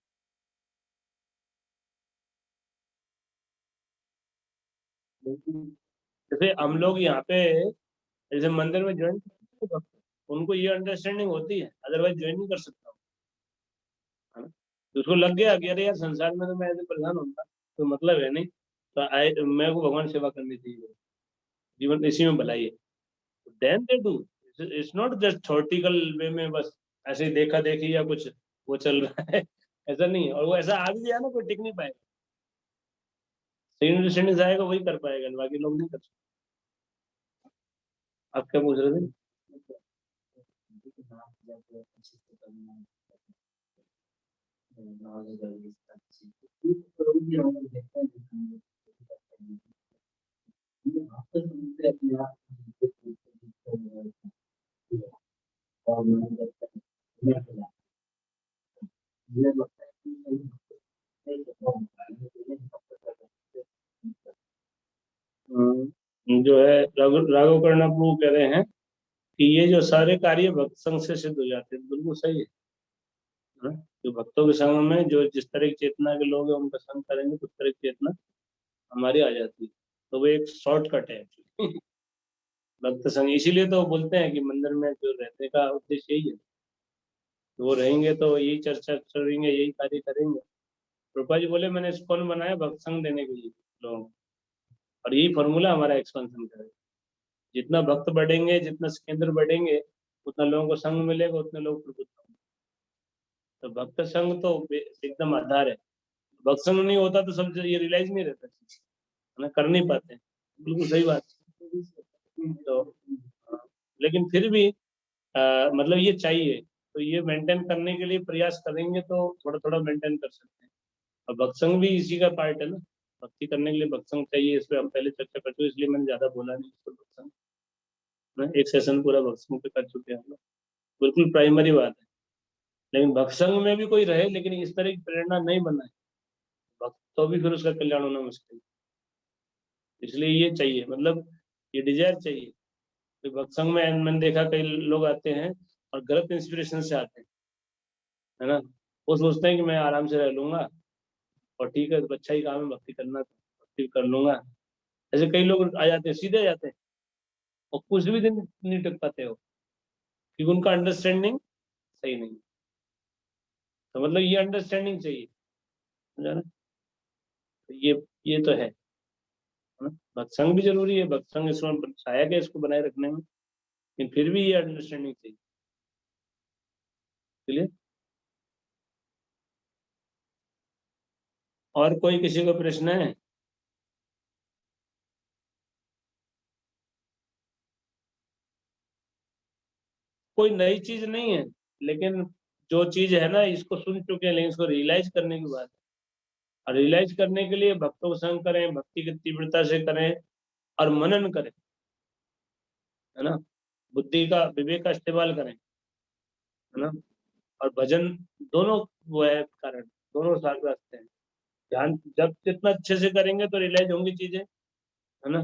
जैसे हम लोग यहाँ पे जैसे मंदिर में ज्वाइन, उनको ये अंडरस्टैंडिंग होती है, अदरवाइज ज्वाइन नहीं कर सकता, है ना। तो उसको लग गया कि अरे यार संसार में तो मैं ऐसे परेशान होऊंगा, तो मतलब है नहीं, तो आए मैं को भगवान सेवा करनी चाहिए, जीवन इसी में भलाई है। Then they do. It's not just theoretical way में बस ऐसे ही देखा देखी या कुछ वो चल रहा है। ऐसा नहीं है, और वो ऐसा आ भी गया ना कोई टिक नहीं पाएगा। सही अंडरस्टैंडिंग से आएगा वही कर पाएगा, बाकी लोग नहीं कर सकते। आप क्या पूछ रहे थे? जो है राघव कर्णा प्रभु कह रहे हैं कि ये जो सारे कार्य भक्त संग से सिद्ध हो जाते हैं, बिल्कुल सही है ना। जो भक्तों के संग में जो जिस तरह की चेतना के लोग हैं उनका संग करेंगे तो उस तरह की चेतना हमारी आ जाती है। तो वो एक शॉर्टकट है actually। भक्त संग, इसीलिए तो बोलते हैं कि मंदिर में जो रहने का उद्देश्य यही है। तो वो रहेंगे तो यही चर्चा करेंगे, यही कार्य करेंगे। रूपा जी बोले मैंने स्कूल बनाया भक्त संग देने के लिए लोगों को, और यही फॉर्मूला हमारा एक्सपेंशन करेगा। जितना भक्त बढ़ेंगे, जितना केंद्र बढ़ेंगे, उतना लोगों को संग मिलेगा, उतने लोग प्रबुद्ध होंगे। तो भक्त संग तो एकदम आधार है। भक्त संग नहीं होता तो सब ये रियलाइज नहीं रहता, है ना, कर नहीं पाते। बिल्कुल सही बात है। तो लेकिन फिर भी मतलब ये चाहिए, तो ये मेंटेन करने के लिए प्रयास करेंगे तो थोड़ा थोड़ा मेंटेन कर सकते हैं। और भक्संग भी इसी का पार्ट है ना, भक्ति करने के लिए भक्संग चाहिए, इस पे हम पहले चर्चा कर चुके, इसलिए मैंने ज्यादा बोला नहीं इसको। भक्संग ना एक सेशन पूरा भक्संग पे कर चुके हैं हम लोग, बिल्कुल प्राइमरी बात है। लेकिन भक्संग में भी कोई रहे लेकिन इस तरह की प्रेरणा नहीं बनाए भक्त, तो भी फिर उसका कल्याण होना मुश्किल है। इसलिए ये चाहिए, मतलब ये डिजायर चाहिए। तो भक्संग में मैंने देखा कई लोग आते हैं और गलत इंस्पिरेशन से आते हैं, है ना। वो सोचते हैं कि मैं आराम से रह लूंगा और ठीक है, तो अच्छा ही काम है भक्ति करना, तो भक्ति कर लूंगा। ऐसे कई लोग आ जाते हैं, सीधे आ जाते हैं और कुछ भी दिन नहीं टिक पाते हो, क्योंकि उनका अंडरस्टैंडिंग सही नहीं है। तो मतलब ये अंडरस्टैंडिंग चाहिए, समझा ना। तो ये तो है ना। भक्संग भी जरूरी है, भक्संग इसमें सहायक है इसको बनाए रखने में, लेकिन फिर भी ये अंडरस्टैंडिंग चाहिए। चलिए, और कोई किसी को प्रश्न है? कोई नई चीज नहीं है, लेकिन जो चीज है ना इसको सुन चुके हैं, लेकिन इसको रियलाइज करने की बात है। और रियलाइज करने के लिए भक्तों को संग करें, भक्ति की तीव्रता से करें और मनन करें, है ना। बुद्धि का, विवेक का इस्तेमाल करें, है ना। और भजन, दोनों वो है कारण, दोनों साथ रास्ते हैं। ध्यान जब जितना अच्छे से करेंगे तो रियलाइज होंगी चीजें, है ना।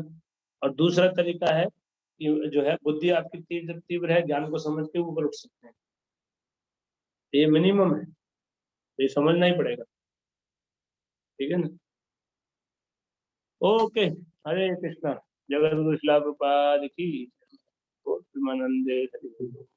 और दूसरा तरीका है कि जो है बुद्धि आपकी तीव्र तीव्र है, ज्ञान को समझ के ऊपर उठ सकते हैं। ये मिनिमम है, तो ये समझना ही पड़ेगा, ठीक है ना। ओके, हरे कृष्णा। जगत गुरु श्रील प्रभुपाद की। प्रेमानंदे हरि।